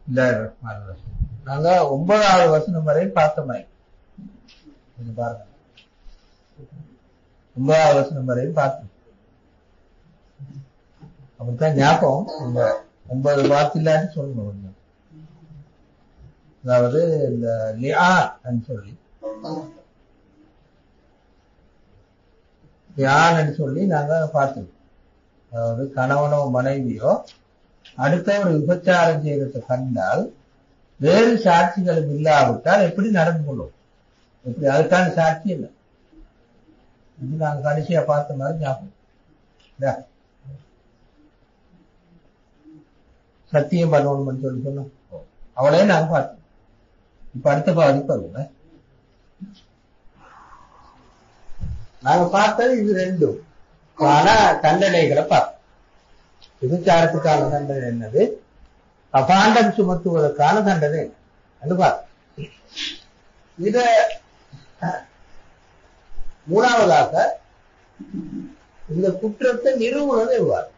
இந்த நாங்க 9வது வசனம் வரை பார்த்தோமே. பாருங்க, 9வது வசனம் வரையும் பார்த்தோம். அப்படித்தான் ஞாபகம். 9 பார்த்தில்லான்னு சொல்லணும். அதாவது இந்த லிஆன் சொல்லி நாங்க பார்த்தோம். அதாவது கணவனோ மனைவியோ அடுத்த ஒரு விபச்சாரம் செய்யறத கண்டால் வேறு சாட்சிகளும் இல்லாவிட்டால் எப்படி நடந்து கொள்ளும்? எப்படி? அதுக்கான சாட்சி இல்லை. இது நாங்க கடைசியா பார்த்த மாதிரி ஞாபகம். சத்தியம் பண்ணணும்னு சொல்லி சொன்னோம். அவளையே நாங்க பார்த்தோம். இப்ப அடுத்த பாதிப்பு வருங்க. நாங்க பார்த்தது இது ரெண்டும். ஆனா தண்டனைகளை பார்த்தோம். விபச்சாரத்துக்கான தண்டனை என்னது, அபாண்டம் சுமத்துவதற்கான தண்டனை என்ன பார்த்தோம். இத மூணாவதாக இந்த குற்றத்தை நிறுவுவது எவ்வாறு?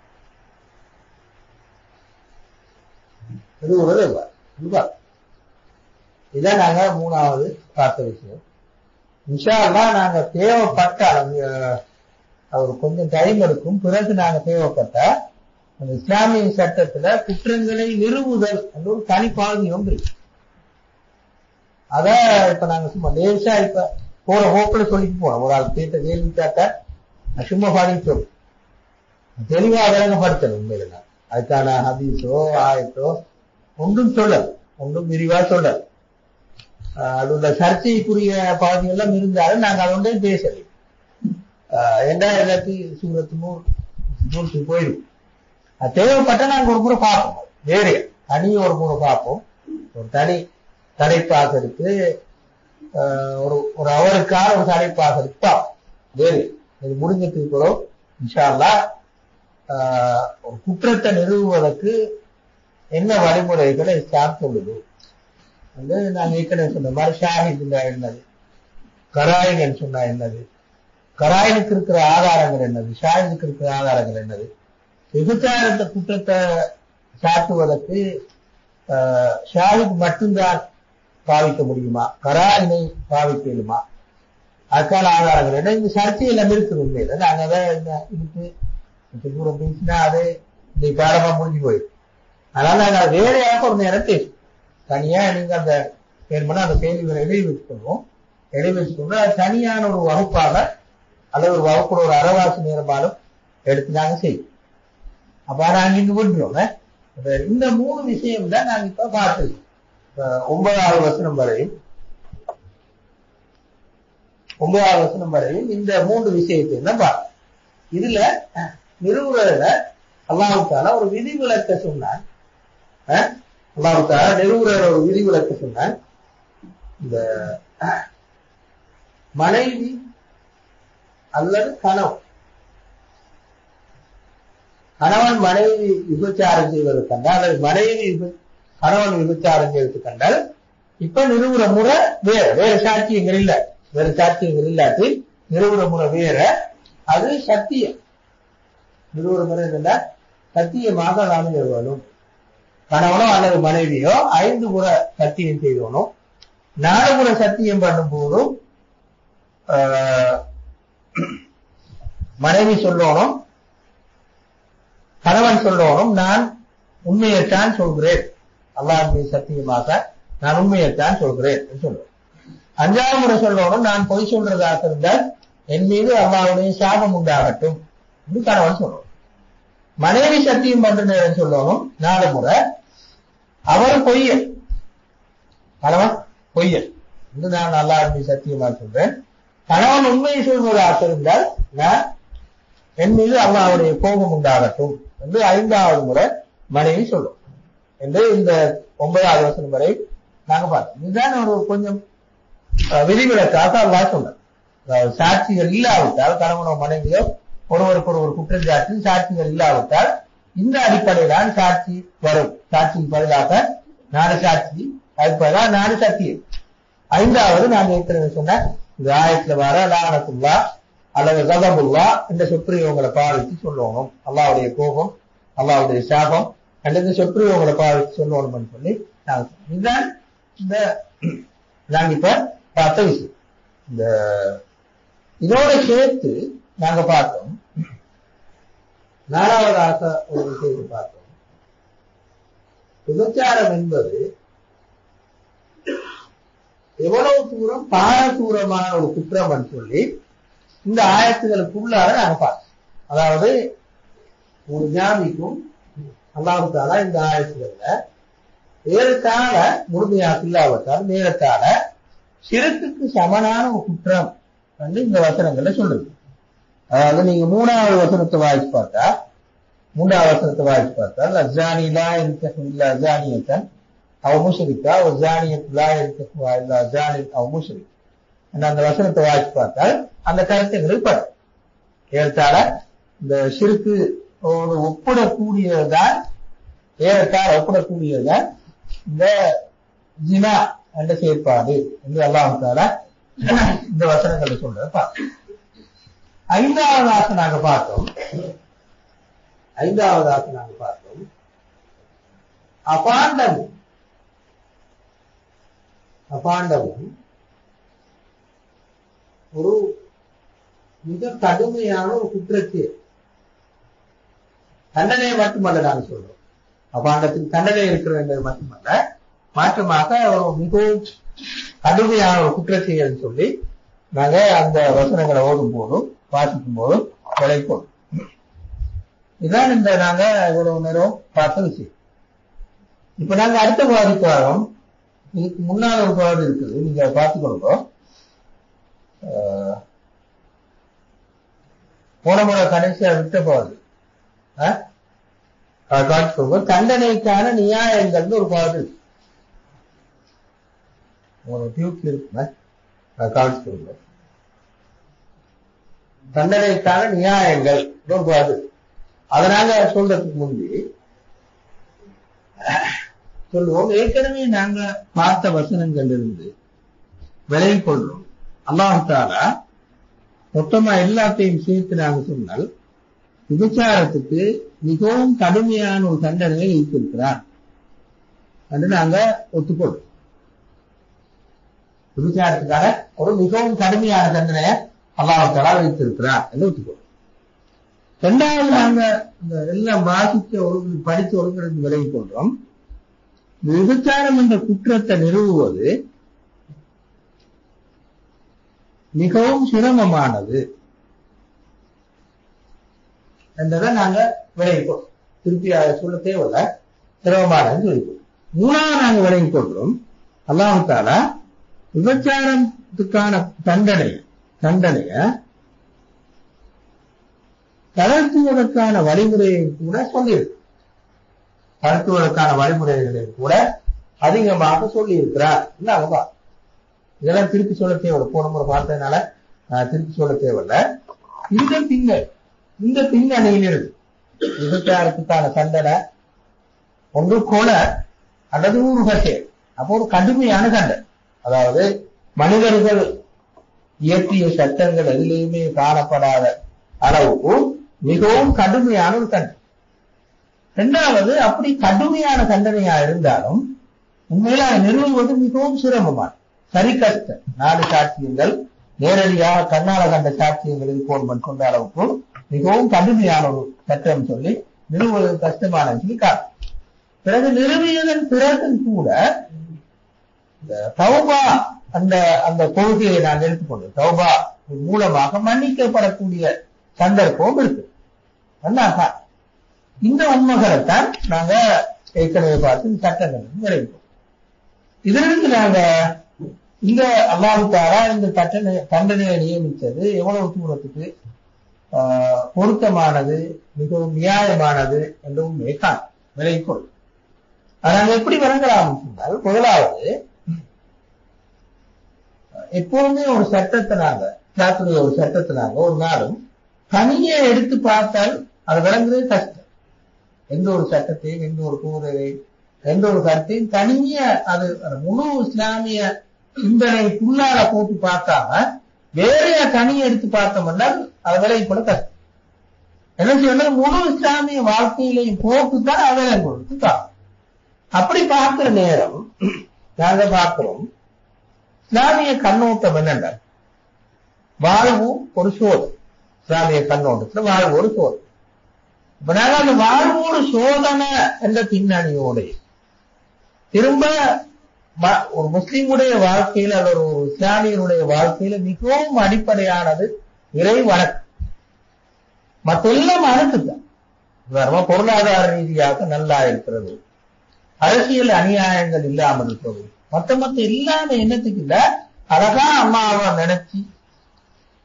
இதான் நாங்க மூணாவது பார்த்த விஷயம். இன்ஷா அல்லாஹ் நாங்க தேவைப்பட்டால் அவர் கொஞ்சம் டைம் எடுக்கும். பிறகு நாங்க தேவைப்பட்டா அந்த இஸ்லாமிய சட்டத்துல குற்றங்களை நிறுவுதல் என்ற ஒரு தனிப்பாதி ஒன்று இருக்கு. அத இப்ப நாங்க சும்மா லேசா இப்ப போற போக்குல சொல்லிட்டு போனோம். ஒரு ஆள் கேட்ட கேள்வி கேட்ட சும்மா பாடிட்டு சொல்லும். தெளிவா விளங்கப்படுத்தணும். உண்மையில நான் அதுக்கான ஹதீஸோ ஆயத்தோ ஒன்றும் சொல்லல், ஒன்றும் விரிவா சொல்லல். அதோட சர்ச்சைக்குரிய பகுதியெல்லாம் இருந்தாலும் நாங்க அதோட பேசலை. ஏண்டா எல்லாத்தையும் சூரத்து நூறுக்கு போயிடும். அது தேவைப்பட்ட நாங்க ஒரு முறை பார்ப்போம். வேற தனி ஒரு முறை பார்ப்போம். ஒரு தனி தலைப்பாக இருக்கு, ஒரு அவருக்கான ஒரு தலைப்பாக இருக்கா வேறு. இது முடிஞ்சதுக்கு கூட இன்ஷா அல்லாஹ் ஒரு குற்றத்தை நிறுவுவதற்கு என்ன வழிமுறைகளை இஸ்லாம் சொல்லுது வந்து நாங்க ஏற்கனவே சொன்ன மாதிரி ஷாஹித் என்னது, கராயின் சொன்னா என்னது, கராயினுக்கு இருக்கிற ஆதாரங்கள் என்னது, ஷாஹிதுக்கு இருக்கிற ஆதாரங்கள் என்னது, விபச்சாரத்தை குற்றத்தை சாட்டுவதற்கு ஷாஹித் மட்டும்தான் பாவிக்க முடியுமா, கராயினை பாவிக்க இயலுமா, அதுக்கான ஆதாரங்கள் என்ன, இந்த சர்ச்சையில் இருக்குது. உண்மையில நாங்க அதை இதுக்கு தூரம் பேசினா அது இந்த பாடமா முடிஞ்சு போயிடும். அதனால நாங்க வேறையாக ஒரு நேரம் பேசுவோம். தனியா நீங்க அந்த அந்த கேள்விகளை எழுதி வச்சுக்கணும். எழுதி வச்சுக்கணும். அது தனியான ஒரு வகுப்பாக அல்லது ஒரு வகுப்போட ஒரு அரைவாசி நேரமாலும் எடுத்து நாங்க செய்வோம். அப்ப நாங்க இங்க விட்டுறோம். இந்த 3 விஷயம் தான் நாங்க இப்ப பார்த்துருக்கோம். 9வது வசனம் வரையும் இந்த 3 விஷயத்தை தான் பார்க்கணும். இதுல நிறுவுறதுல அல்லாஹ் தஆலா ஒரு விதிவிலக்க சொன்னான். அல்லாஹ் தஆலா நிறுவுறத ஒரு விதிவிலக்க சொன்னான். இந்த மனைவி அல்லது கணவன் மனைவி விபச்சாரம் செய்வது கண்டால், அல்லது மனைவி கணவன் விபச்சாரம் செய்வது கண்டால், இப்ப நிறுவுற முறை வேற சாட்சியங்கள் இல்ல, வேற சாட்சியங்கள் இல்லாட்டி நிறுவுற முறை வேற. அது சத்தியம். நிறுவுற முறை இருந்தா சத்தியமாக நாம் நிறுவனும். கணவனோ அல்லது மனைவியோ 5 முறை சத்தியம் செய்யணும். 4 முறை சத்தியம் பண்ணும் போதும் மனைவி சொல்லணும், கணவன் சொல்லணும், நான் உண்மையைத்தான் சொல்கிறேன், அல்லாஹ்வுடைய சத்தியமாக நான் உண்மையைத்தான் சொல்கிறேன் சொல்லுவேன். 5வது முறை சொல்லணும், நான் பொய் சொல்றதாக இருந்தால் என் மீது அல்லாஹ்வுடைய சாபம் உண்டாகட்டும் என்று கணவன் சொல்லணும். மனைவி சத்தியம் பண்ற நேரம் சொல்லணும் 4 முறை, அவர் பொய்யல், கணவன் பொய்யல் என்று நான் அல்லாஹ்வுடைய சத்தியமாக சொல்றேன். கணவன் உண்மையை சொல்வதாக இருந்தால் நான் என் மீது அல்லாஹ்வுடைய கோபம் உண்டாகட்டும் என்று 5வது முறை மனைவி சொல்லும் என்று இந்த 9வது வசனம் வரை நாங்க பார்த்தோம். இதுதான் ஒரு கொஞ்சம் விதிவிலக்காக அல்லாஹ் சொன்னார். சாட்சிகள் இல்லாவிட்டால், கணவனோ மனைவியோ ஒருவருக்கு ஒரு குற்றச்சாட்டு சாட்சிகள் இல்லாவிட்டால் இந்த அடிப்படையில்தான் சாட்சி வரும். சாட்சிக்கு பதிலாக 4 சாட்சி, அதுக்கு பதிலாக 4 சத்தியம். 5வது நான் ஏற்கனவே சொன்ன இந்த ஆயத்துல வர லானத்துல்லா அல்லது கதபுல்லா இந்த சொற்பிரயோகங்களை பாவித்து சொல்லணும். அல்லாஹ்வுடைய கோபம், அல்லாஹ்வுடைய சாபம் அல்லது சொற்பிரயோகங்களை பாவித்து சொல்லணும்னு சொல்லி இதுதான் இந்த நாங்க இப்ப பார்த்த விஷயம். இந்த இதோட சேர்த்து நாங்க பார்த்தோம், 4வதாக ஒரு விஷயத்தை பார்த்தோம். விபச்சாரம் என்பது எவ்வளவு தூரம் பாரதூரமான ஒரு குற்றம் சொல்லி இந்த ஆயத்துகளுக்குள்ளார நாங்க பார்த்தோம். அதாவது ஒரு ஜாதிக்கும் அல்லாஹ் தஆலா இந்த ஆயத்துகள்ல ஏறத்தாழ முழுமையாக இல்லாவிட்டால் நேரத்தால ஷிர்க்குக்கு சமனான ஒரு குற்றம் வந்து இந்த வசனங்கள்ல சொல்லுது. அதாவது நீங்க 3வது வசனத்தை வாய்ச்சி பார்த்தா, 3வது வசனத்தை வாய்ச்சி பார்த்தால் அஸ்ஸானி லா யன்கிஹு இல்லா ஜானியத்தன் அவ் முஷ்ரிகா வஸ்ஸானியத்து லா யன்கிஹு இல்லா ஜானின் அவ் முஷ்ரிக் என்ற அந்த வசனத்தை வாய்ச்சி பார்த்தால் அந்த கருத்துக்கள் படும். ஏறத்தாழ இந்த ஷிர்க்கு ஒப்பிடக்கூடியதுதான், ஏறத்தாழ ஒப்பிடக்கூடியதுதான் இந்த ஜினா என்ற செயற்பாடு என்று அல்லாஹ் தஆலா இந்த வசனங்களை சொல்றத பார்த்தோம். 5வதாக நாங்க பார்த்தோம் அபாண்டமும் ஒரு மிக கடுமையான ஒரு குற்றத்தை தண்டனையை மட்டுமல்ல நாங்க சொல்றோம். அபாண்டத்துக்கு தண்டனை இருக்கிறது மட்டுமல்ல, மாற்றமாக ஒரு மிகவும் கடுமையான ஒரு குற்றச்செயல் சொல்லி நாங்க அந்த வசனங்களை ஓடும் போதும் வாசிக்கும் போதும் விளைப்போம். இதுதான் இந்த நாங்க இவ்வளவு நேரம் பார்த்த விஷயம். இப்ப நாங்க அடுத்த பகுதிக்கு வரோம். இதுக்கு முன்னால ஒரு பகுதி இருக்குது, நீங்க பார்த்துக்கொள்ளுங்க. போன முறை கடைசியா விட்ட பகுதி காட்சிக்கொள்ளுங்க. தண்டனைக்கான நியாயங்கள் ஒரு பகுதி இருக்குங்க, காட்சிக்கொள்ளுங்க. தண்டனைக்கான நியாயங்கள் ஒரு பகுதி. அதனால சொல்றதுக்கு முந்தி சொல்லுவோம், ஏற்கனவே நாங்க பார்த்த வசனங்கள் இருந்து விலகி கொள்றோம். அல்லாஹ் தஆலா மொத்தமா எல்லாத்தையும் சேர்த்து நாங்க சொன்னால் விபச்சாரத்துக்கு மிகவும் கடுமையான ஒரு தண்டனையை வைத்திருக்கிறார் என்று நாங்க ஒத்துக்கொள்றோம். விபச்சாரத்துக்காக ஒரு மிகவும் கடுமையான தண்டனையை அல்லாஹ் தஆலா வைத்திருக்கிறார் என்று ஒத்துக்கொள்றோம். 2வது நாங்க இந்த எல்லாம் வாசிச்ச ஒழுங்கு படிச்ச ஒழுங்கு விலகி கொள்றோம். விபச்சாரம் என்ற குற்றத்தை நிறுவுவது மிகவும் சிரமமானது என்றதை நாங்க விலகிக்கொள்றோம். திருப்பி சொல்ல தேவையில்ல, சிரமமானது விலகிக்கொள்றோம். 3வது நாங்க விலகி கொள்றோம், அல்லாஹ் தஆலா விபச்சாரத்துக்கான தண்டனைய தளர்த்துவதற்கான வழிமுறையை கூட சொல்லியிருக்கு. தளர்த்துவதற்கான வழிமுறைகளை கூட அதிகமாக சொல்லி இருக்கிறார். இதெல்லாம் திருப்பி சொல்ல தேவையில்லை, போன முறை பார்த்ததுனால திருப்பி சொல்ல தேவையில்லை. இந்த பின்னணியில் இருக்கு விபச்சாரத்துக்கான தண்டனை ஒன்று கொலை அல்லது ஊர்வசை. அப்போ ஒரு கடுமையான தண்டனை, அதாவது மனிதர்கள் இயற்றிய சட்டங்கள் எதிலையுமே காணப்படாத அளவுக்கு மிகவும் கடுமையான ஒரு தண்டனை. 2வது, அப்படி கடுமையான தண்டனையா இருந்தாலும் உண்மையில நிறுவுவது மிகவும் சிரமமான சரி கஷ்டம். 4 சாட்சியங்கள் நேரடியாக கண்ணால கண்ட சாட்சியங்களில் போன் கொண்ட அளவுக்கு மிகவும் கடுமையான ஒரு சட்டம் சொல்லி நிறுவுவது கஷ்டமான சொல்லி காட்டும். பிறகு நிறுவியதன் பிறகும் கூட தௌபா அந்த கொள்கையை நான் எடுத்துக்கொண்டோம். தௌபா மூலமாக மன்னிக்கப்படக்கூடிய சந்தர்ப்பம் இருக்கு. இந்த உண்மைகளைத்தான் நாங்க ஏற்கனவே பார்த்து சட்டங்கள் விளைவிப்போம். இதிலிருந்து நாங்க இந்த அல்லாஹ் தஆலா இந்த தண்டனையை நியமித்தது எவ்வளவு தூரத்துக்கு பொருத்தமானது, மிகவும் நியாயமானது என்றும் விளைவிக்கொள். நாங்க எப்படி விளங்கலாம் சொன்னால், முதலாவது எப்போதுமே ஒரு சட்டத்தை நாங்க ஒரு நாளும் தனியே எடுத்து பார்த்தால் அது விளங்குறது கஷ்டம். எந்த ஒரு சட்டத்தையும், எந்த ஒரு கூரையையும், எந்த ஒரு கருத்தையும் தனியே அது முழு இஸ்லாமிய சிந்தனைக்குள்ளார போட்டு பார்க்காம வேறையா தனியை எடுத்து பார்த்தோம்னா அது விளைவிப்பட கஷ்டம். என்ன செய்யணும், முழு இஸ்லாமிய வாழ்க்கையிலையும் போக்குத்தான் அதை கொடுத்து அப்படி பார்க்கிற நேரம் நாங்க பார்க்கிறோம் இஸ்லாமிய கண்ணோட்டம் என்னென்ன, வாழ்வு ஒரு சோதனை. இஸ்லாமிய கண்ணோட்டத்துல வாழ்வு ஒரு சோதனை. இப்ப நாங்க அந்த வாழ்வோடு சோதனை என்ற பின்னணியோட திரும்ப ஒரு முஸ்லீமுடைய வாழ்க்கையில அல்லது ஒரு இஸ்லாமியனுடைய வாழ்க்கையில மிகவும் அடிப்படையானது இறை வணக்கம். மற்றெல்லாம் அணுக்குதான். பொருளாதார ரீதியாக நல்லா இருக்கிறது, அரசியல் அநியாயங்கள் இல்லாமல் இருக்கிறது, மத்த எல்லாமே என்னத்துக்கு இல்ல, அழகா அல்லாஹ்வை நினைச்சு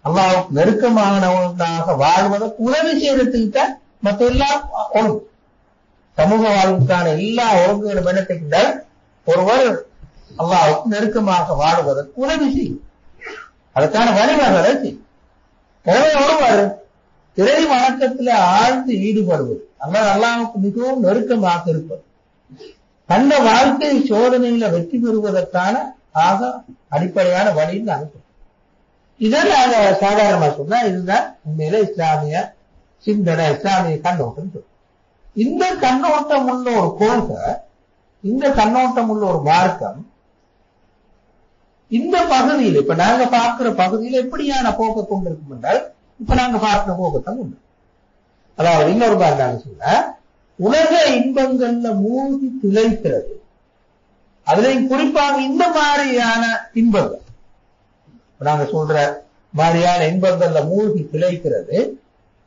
அல்லாஹ்வுக்கு நெருக்கமானவனாக வாழ்வதற்கு உதவி செய்யறதுக்கு தான் மற்ற எல்லாம் ஒழுங்கு. சமூக வாழ்வுக்கான எல்லா ஒழுங்குகளும் என்னத்துக்கு ஒருவர் அல்லாஹ்வுக்கு நெருக்கமாக வாழ்வதற்கு உதவி செய்யும், அதற்கான வழிவகைகளை செய்யும். எனவே ஒருவர் இறை வணக்கத்துல ஆழ்ந்து ஈடுபடுவது, அல்லாஹ்வுக்கு மிகவும் நெருக்கமாக இருப்பது, தந்த வாழ்க்கை சோதனையில வெற்றி பெறுவதற்கான ஆக அடிப்படையான வழின்னு அனுப்பும். இதை நாங்க சாதாரணமா சொன்னா இதுதான் உண்மையில இஸ்லாமிய சிந்தனை, இஸ்லாமிய கண்ணோட்டம். இந்த கண்ணோட்டம் உள்ள ஒரு கொள்கை, இந்த கண்ணோட்டம் உள்ள ஒரு மார்க்கம் இந்த பகுதியில் இப்ப நாங்க பார்க்கிற பகுதியில் எப்படியான போக்கை கொண்டிருக்கும் என்றால், இப்ப நாங்க பார்க்கிற போக்கத்தான் உண்டு. அதாவது இன்னொரு மாதிரி நாங்க சொன்ன உலக இன்பங்கள்ல மூழ்கி திளைக்கிறது, அதுலயும் குறிப்பாக இந்த மாதிரியான இன்பங்கள் நாங்க சொல்ற மாதிரியான இன்பங்கள்ல மூழ்கி திளைக்கிறது,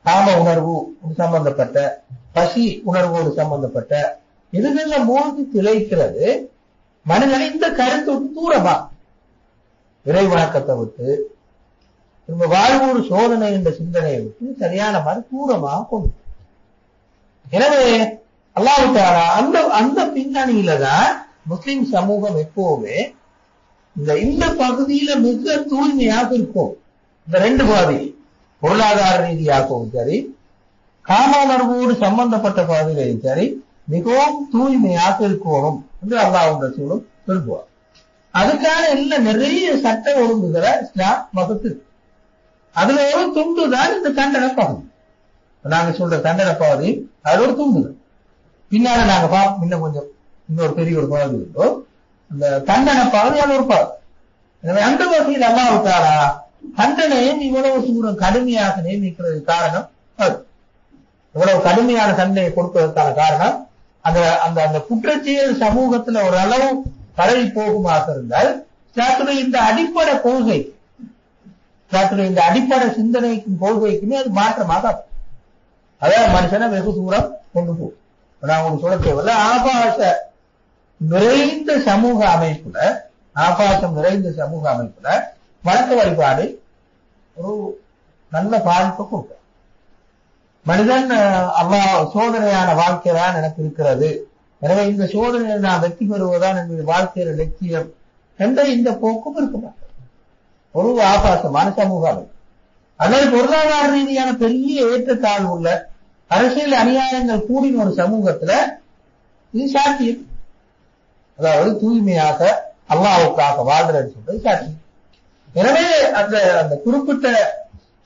காம உணர்வு சம்பந்தப்பட்ட, பசி உணர்வோடு சம்பந்தப்பட்ட இதுகள்ல மூழ்கி திளைக்கிறது மனிதனை இந்த கருத்து விட்டு தூரமா, இறை வணக்கத்தை விட்டு திரும்ப வாழ்வோடு சோதனை என்ற சிந்தனையை விட்டு சரியான மாதிரி தூரமாக கொண்டு. எனவே அல்லாஹ் தஆலா அந்த பின்னணியில தான் முஸ்லிம் சமூகம் எப்பவுமே இந்த பகுதியில மிக தூய்மையாக இருக்கும். இந்த ரெண்டு பகுதி, பொருளாதார ரீதியாகவும் சரி, காம உணர்வோடு சம்பந்தப்பட்ட பகுதியிலையும் சரி, மிகவும் தூய்மையாக இருக்கணும் என்று அல்லாஹ் ரசூலும் சொல்லுவார். அதுக்கான எல்லாம் நிறைய சட்ட ஒழுங்குகளை இஸ்லாம் வகுத்து, அதுல ஒரு துண்டுதான் இந்த தண்டனை பகுதி. நாங்க சொல்ற தண்டனை பகுதி அது ஒரு துண்டுதான். பின்னால நாங்க பார்ப்போம், இன்னும் கொஞ்சம் இன்னொரு பெரிய ஒரு பகுதி இருக்கும், அந்த தண்டனை பகுதி அது ஒரு பகுதி. எனவே அந்த வகையில் அல்லாஹ் தஆலா தண்டனையும் இவ்வளவு தூரம் கடுமையாக நியமிக்கிறது காரணம் அது. இவ்வளவு கடுமையான தண்டனையை கொடுப்பதற்கான காரணம் அந்த அந்த அந்த குற்றச்செயல் சமூகத்துல ஒரு அளவு பரவி போகுமாக இருந்தால் இஸ்லாத்துடைய இந்த அடிப்படை கொள்கை, இஸ்லாத்துடைய இந்த அடிப்படை சிந்தனைக்கும் கொள்கைக்குமே அது மாற்றமாக, அதாவது மனுஷனை வெகு தூரம் கொண்டு போகும். நான் உங்களுக்கு சொல்ல தேவையில்ல, நிறைந்த சமூக அமைப்புல, ஆபாசம் நிறைந்த சமூக அமைப்புல வணக்க வழிபாடு ஒரு நல்ல பாதிப்பை கொடுக்கும். மனிதன் அல்லாஹ் சோதனையான வாழ்க்கை தான் எனக்கு இருக்கிறது, எனவே இந்த சோதனையில் நான் வெற்றி பெறுவதுதான் என்னுடைய வாழ்க்கையில லட்சியம் என்ற இந்த போக்கும் இருக்க மாட்டேன். ஒரு ஆபாசமான சமூக அமைப்பு, அதாவது பொருளாதார ரீதியான பெரிய ஏற்றத்தாழ்வு உள்ள, அரசியல் அநியாயங்கள் கூடின ஒரு சமூகத்துல இது சாத்தியம். அதாவது தூய்மையாக அல்லாஹ்வுக்காக வாழ்றதுன்னு சொல்றது சாத்தியம். எனவே அந்த குறிப்பிட்ட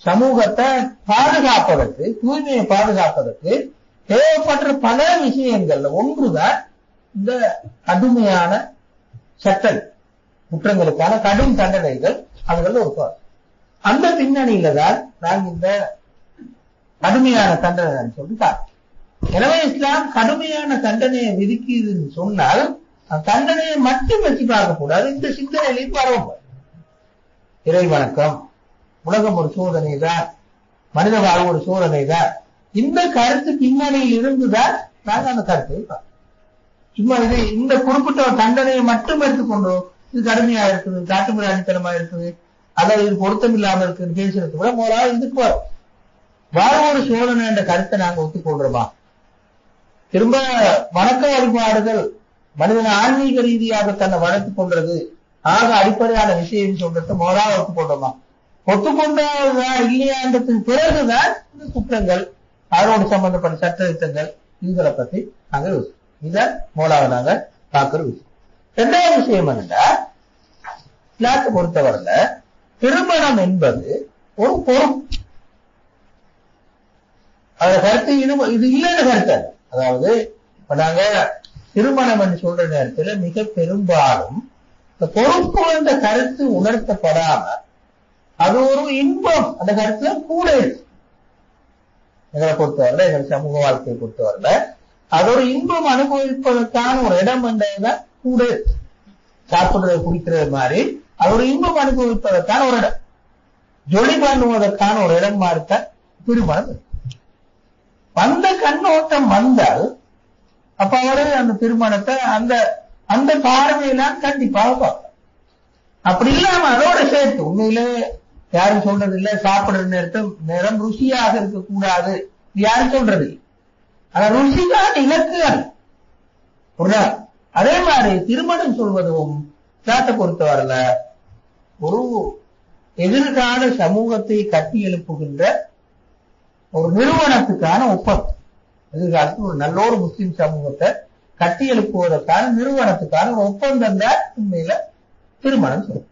சமூகத்தை பாதுகாப்பதற்கு, தூய்மையை பாதுகாப்பதற்கு தேவைப்படுற பல விஷயங்கள்ல ஒன்றுதான் இந்த கடுமையான சட்டம், குற்றங்களுக்கான கடும் தண்டனைகள். அதுகள் ஒரு அந்த பின்னணியில தான் நாங்கள் இந்த கடுமையான தண்டனை சொல்லிட்டாங்க. எனவே இஸ்லாம் கடுமையான தண்டனையை விதிக்குதுன்னு சொன்னால் தண்டனையை மட்டும் வச்சு பார்க்க கூடாது, இந்த சிந்தனையிலையும் பரவ. இறை வணக்கம், உலகம் ஒரு சோதனை தான், மனித வாழ்வு ஒரு சோதனை தான், இந்த கருத்து பின்னணியில் இருந்துதான் நாங்கள் அந்த கருத்தை சும்மா இது இந்த குறிப்பிட்ட தண்டனையை மட்டும் எடுத்துக்கொண்டு இது கடுமையா இருக்குது, காட்டுமிராணித்தனமா இருக்குது, அல்லது இது பொருத்தம் இல்லாமல் இருக்குன்னு பேசுறது கூட முதலாவது இதுக்கு வரும். வாழ்வோடு சோதனை என்ற கருத்தை நாங்கள் ஒத்துக்கொள்றோமா? திரும்ப வணக்க வழிபாடுகள் மனிதனை ஆன்மீக ரீதியாக தன்னை வளர்த்துக் கொள்றது ஆக அடிப்படையான விஷயம் சொல்றது முதலாவது ஒத்துக்கொள்றோமா? ஒத்துக்கொண்டதான் இல்லையான்றதுக்கு பிறகுதான் இந்த குற்றங்கள், அதனோடு சம்பந்தப்பட்ட சட்ட திட்டங்கள், இதுகளை பத்தி நாங்கள் இதை முதலாவது நாங்க பார்க்கிற விஷயம். இரண்டாவது விஷயம் என்னன்னா, இஸ்லாத்தை பொறுத்தவரையில திருமணம் என்பது ஒரு பொறுப்பு. அந்த கருத்து இது இல்லைன்னு கருத்து. அதாவது இப்ப நாங்க திருமணம் என்று சொல்ற நேரத்துல மிக பெரும்பாலும் இந்த பொறுப்பு என்ற கருத்து உணர்த்தப்படாம அது ஒரு இன்பம் அந்த கருத்துல கூட இருக்கு. எங்களை பொறுத்தவரை எங்கள் சமூக வாழ்க்கையை பொறுத்தவரை அது ஒரு இன்பம் அனுபவிப்பதற்கான ஒரு இடம் என்றதான் கூட சாப்பிடுறது குடிக்கிறது மாதிரி அது ஒரு இன்பம் அனுபவிப்பதற்கான ஒரு இடம், ஜொலி பண்ணுவதற்கான ஒரு இடம் மாதிரித்தான் திருமணம். அந்த கண்ணோட்டம் வந்தால் அப்ப அவரு அந்த திருமணத்தை அந்த அந்த பார்வையெல்லாம் கண்டிப்பாக பார்ப்பார். அப்படி இல்லாம அதோட சேர்த்து உண்மையிலே யாரும் சொல்றது இல்லை சாப்பிடுற நேரம் ருசியாக இருக்கக்கூடாது, யாரும் சொல்றது இல்லை. ஆனா ருசிதான் இலக்குகள் ஒரு நாள். அதே மாதிரி திருமணம் சொல்வதும் சாட்டை பொறுத்தவரையில ஒரு எதிர்கால சமூகத்தை கட்டி எழுப்புகின்ற ஒரு நிறுவனத்துக்கான ஒப்பந்தம். எதிர்காலத்தில் ஒரு நல்ல ஒரு முஸ்லிம் சமூகத்தை கட்டி எழுப்புவதற்கான நிறுவனத்துக்கான ஒரு ஒப்பந்தம் தான் உண்மையில திருமணம் சொல்லும்.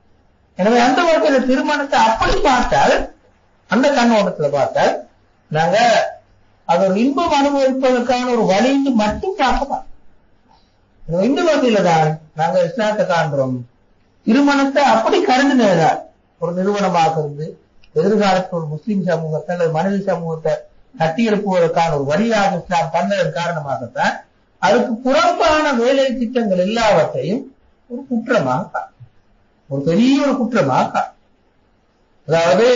எனவே அந்த வகையில திருமணத்தை அப்படி பார்த்தால், அந்த கண்ணோட்டத்துல பார்த்தால் நாங்க அது ஒரு இன்பம் அனுபவிப்பதற்கான ஒரு வழின்னு மட்டும் பார்க்கலாம். இந்த வகையில தான் நாங்க இஸ்லாத்தை காண்கிறோம். திருமணத்தை அப்படி கருதுனதான் ஒரு நிறுவனமாக இருந்து எதிர்காலத்தில் ஒரு முஸ்லிம் சமூகத்தை அல்லது மனித சமூகத்தை கட்டி எழுப்புவதற்கான ஒரு வழியாக இஸ்லாம் பண்ணதன் காரணமாகத்தான் அதுக்கு புறம்பான வேலை திட்டங்கள் எல்லாவற்றையும் ஒரு குற்றமாக, ஒரு பெரிய ஒரு குற்றமாக, அதாவது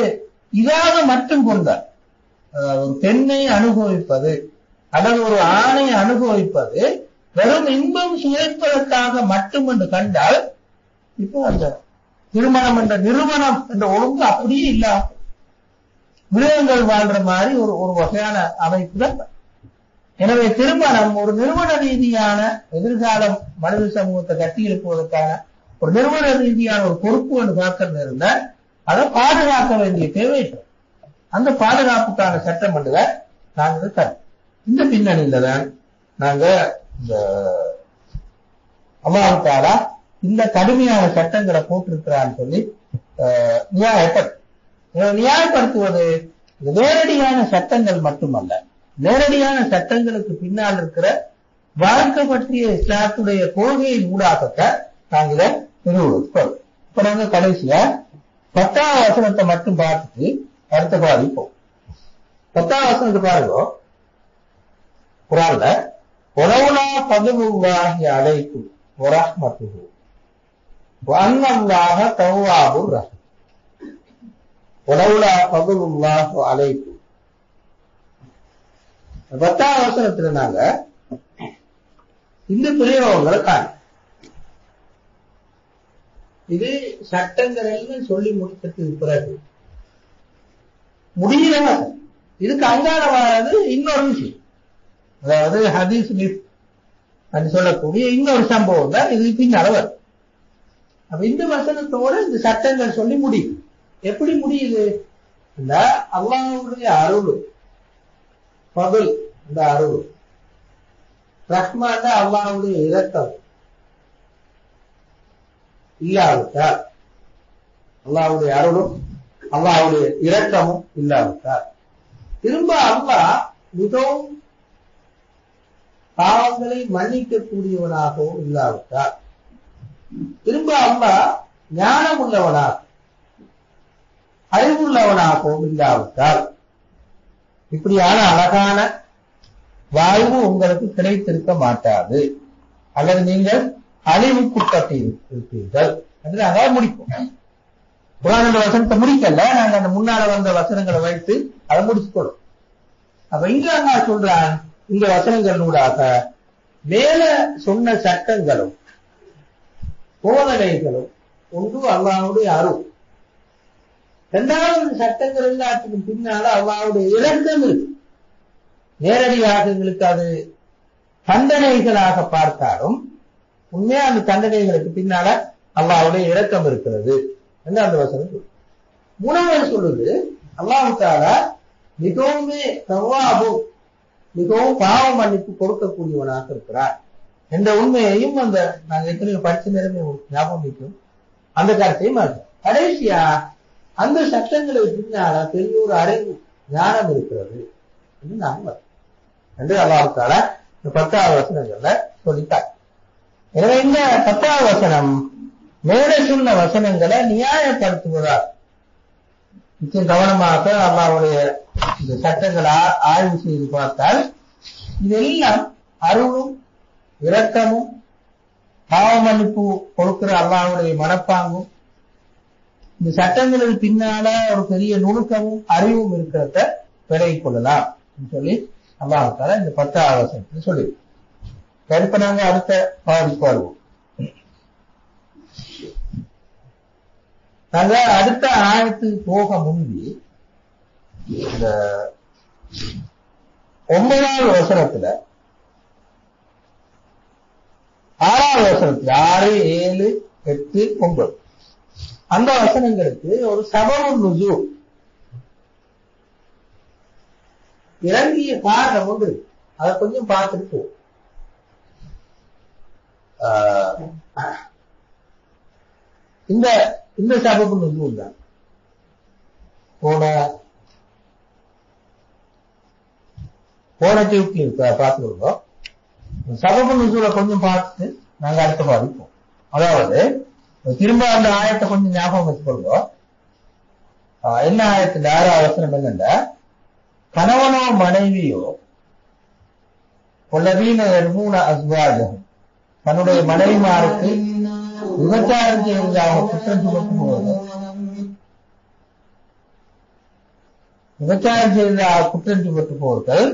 இதாக மட்டும் கொண்டார் ஒரு பெண்ணை அனுபவிப்பது அல்லது ஒரு ஆணை அனுபவிப்பது வெறும் இன்பம் சுவைப்பதற்காக மட்டும் என்று கண்டால் இப்போ அந்த திருமணம் என்ற நிறுவனம் என்ற ஒழுங்கு அப்படியே இல்லாம மிருகங்கள் வாழ்ற மாதிரி ஒரு வகையான அமைப்பு தான். எனவே திருமணம் ஒரு நிறுவன ரீதியான எதிர்காலம் மனித சமூகத்தை கட்டி எழுப்புவதற்கான ஒரு நிறுவன ரீதியான ஒரு பொறுப்பு என்று பார்க்கறது இருந்தால் அதை பாதுகாக்க வேண்டிய தேவை. அந்த பாதுகாப்புக்கான சட்டம் என்றுதான் நாங்கள் தரோம். இந்த பின்னணியில தான் நாங்க இந்த அல்லாஹ் தஆலா இந்த கடுமையான சட்டங்களை போட்டிருக்கிறான்னு சொல்லி நியாயப்படுத்துவது நேரடியான சட்டங்கள் மட்டுமல்ல, நேரடியான சட்டங்களுக்கு பின்னால் இருக்கிற வாழ்க்கை பற்றிய இஸ்லாத்துடைய கொள்கையின் ஊடாகத்தான் நாங்கள் இதை நிறுவுவோம். இப்ப நாங்க கடைசியா 10ஆம் வசனத்தை மட்டும் பார்த்துட்டு அடுத்த பாதிப்போம். 10ஆம் வசனத்தை பாருங்க. குர்ஆன்ல வலவுலா ஃபதுலுல்லாஹி அலைக்கும் வரஹ்மத்துஹு வஅன்னல்லாஹ தவ்வாபுர் ரஹீம். வலவுலா ஃபதுலுல்லாஹி அலைக்கும் 10ஆம் வசனத்துல நாங்க இந்த பிரயோகங்களை காணும். இது சட்டங்கள் எல்லாம் சொல்லி முடித்ததுக்கு பிறகு முடியல. இதுக்கு அங்காரமானது இன்னொரு விஷயம், அதாவது ஹதீஸ் அது சொல்லக்கூடிய இன்னொரு சம்பவம் தான் இது பின்னால வரும். அப்ப இந்த வசனத்தோட இந்த சட்டங்கள் சொல்லி முடியும். எப்படி முடியுது? இந்த அல்லாஹ்வுடைய அருள், ஃபதுல் இந்த அருள், ரஹ்மான் அல்லாஹ்வுடைய இரக்கம் இல்லாவிட்டால், அல்லாஹ்வுடைய அருளும் அல்லாஹ்வுடைய இரக்கமும் இல்லாவிட்டால், திரும்ப அல்லாஹ் மிகவும் பாவங்களை மன்னிக்கக்கூடியவனாகவும் இல்லாவிட்டால், திரும்ப அல்லாஹ் ஞானம் உள்ளவனாக அறிவுள்ளவனாகவும் இல்லாவிட்டால், இப்படியான அழகான வாழ்வு உங்களுக்கு கிடைத்திருக்க மாட்டாது, அல்லது நீங்கள் அழிவுக்குட்பட்டு இருப்பீர்கள் என்று நாங்கள் முடிப்போம். குர்ஆன் வசனத்தை முடிக்கல, நாங்க அந்த முன்னால வந்த வசனங்களை வைத்து அதை முடிச்சுக்கொள்ளும். அப்ப இங்க அல்லாஹ் சொல்றான், இந்த வசனங்களூடாக மேல சொன்ன சட்டங்களும் போதனைகளும் ஒன்று அல்லாஹ்வுடைய அருள், இரண்டாவது சட்டங்கள் எல்லாத்துக்கும் பின்னால அல்லாஹ்வுடைய இரக்கம் இருக்கு. நேரடியாக எங்களுக்கு அது தண்டனைகளாக பார்த்தாலும் உண்மையா அந்த தண்டனைகளுக்கு பின்னால அல்லாஹ்வுடைய இரக்கம் இருக்கிறது என்று அந்த வசனம் சொல்லுது. மூணாவது சொல்லுது, அல்லாஹ் தஆலா மிகவும் தவ்வாபு, மிகவும் பாவ மன்னிப்பு கொடுக்கக்கூடியவனாக இருக்கிறார் என்ற உண்மையையும் அந்த நாங்க எத்தனையோ படிச்ச நேரமே ஞாபகம் வைக்கும் அந்த கருத்தையும் கடைசியா அந்த சட்டங்களுக்கு பின்னால பெரிய ஒரு அறிவு ஞானம் இருக்கிறது என்று நாங்கள் என்று அல்லாஹ் தஆலா இந்த 10வது வசனங்கள்ல சொல்லிட்டார். எனவே இந்த 10வது வசனம் மேலே சொன்ன வசனங்களை நியாயப்படுத்துவதால் மிக கவனமாக அல்லாஹ்வுடைய இந்த சட்டங்களை ஆய்வு செய்து பார்த்தால் இதெல்லாம் அருளும் இரக்கமும் பாவ மன்னிப்பு கொடுக்கிற அல்லாஹ்வுடைய மனப்பாங்கும் இந்த சட்டங்களுக்கு பின்னால ஒரு பெரிய நுணுக்கமும் அறிவும் இருக்கிறத விலகிக் கொள்ளலாம் சொல்லி அல்லாஹ் தஆலா இந்த 10வது வசனத்தில் சொல்லி இப்ப நாங்க அடுத்த பாதிப்பு வருவோம். நாங்க அடுத்த ஆயத்துக்கு போக முந்தி இந்த 9வது வசனத்துல 6வது வசனத்துல 6, 7, 8, 9 அந்த வசனங்களுக்கு ஒரு சபபுன் நுஸூல் இறங்கிய காரணம் உண்டு. அதை கொஞ்சம் பார்த்துட்டு போ. இந்த சபபுன் நுஸூல் தான் போன டியூப்ல பார்த்துக்கொள்வோம். சபபுன் நுஸூலை கொஞ்சம் பார்த்துட்டு நாங்க அடுத்த பாதிப்போம். அதாவது திரும்ப அந்த ஆயத்தை கொஞ்சம் ஞாபகம் வச்சுக்கொள்வோம். என்ன ஆயத்துல 6வது வசனம் என்னன்னா, கணவனோ மனைவியோ வல்லதீன யர்மூன அஸ்வாஜஹும் தன்னுடைய மனைவிமாருக்கு விபச்சாரம் செய்வதாக குற்றம் சுமத்தும் போது விபச்சாரம் செய்வதாக குற்றம் சுமத்துபவர்கள்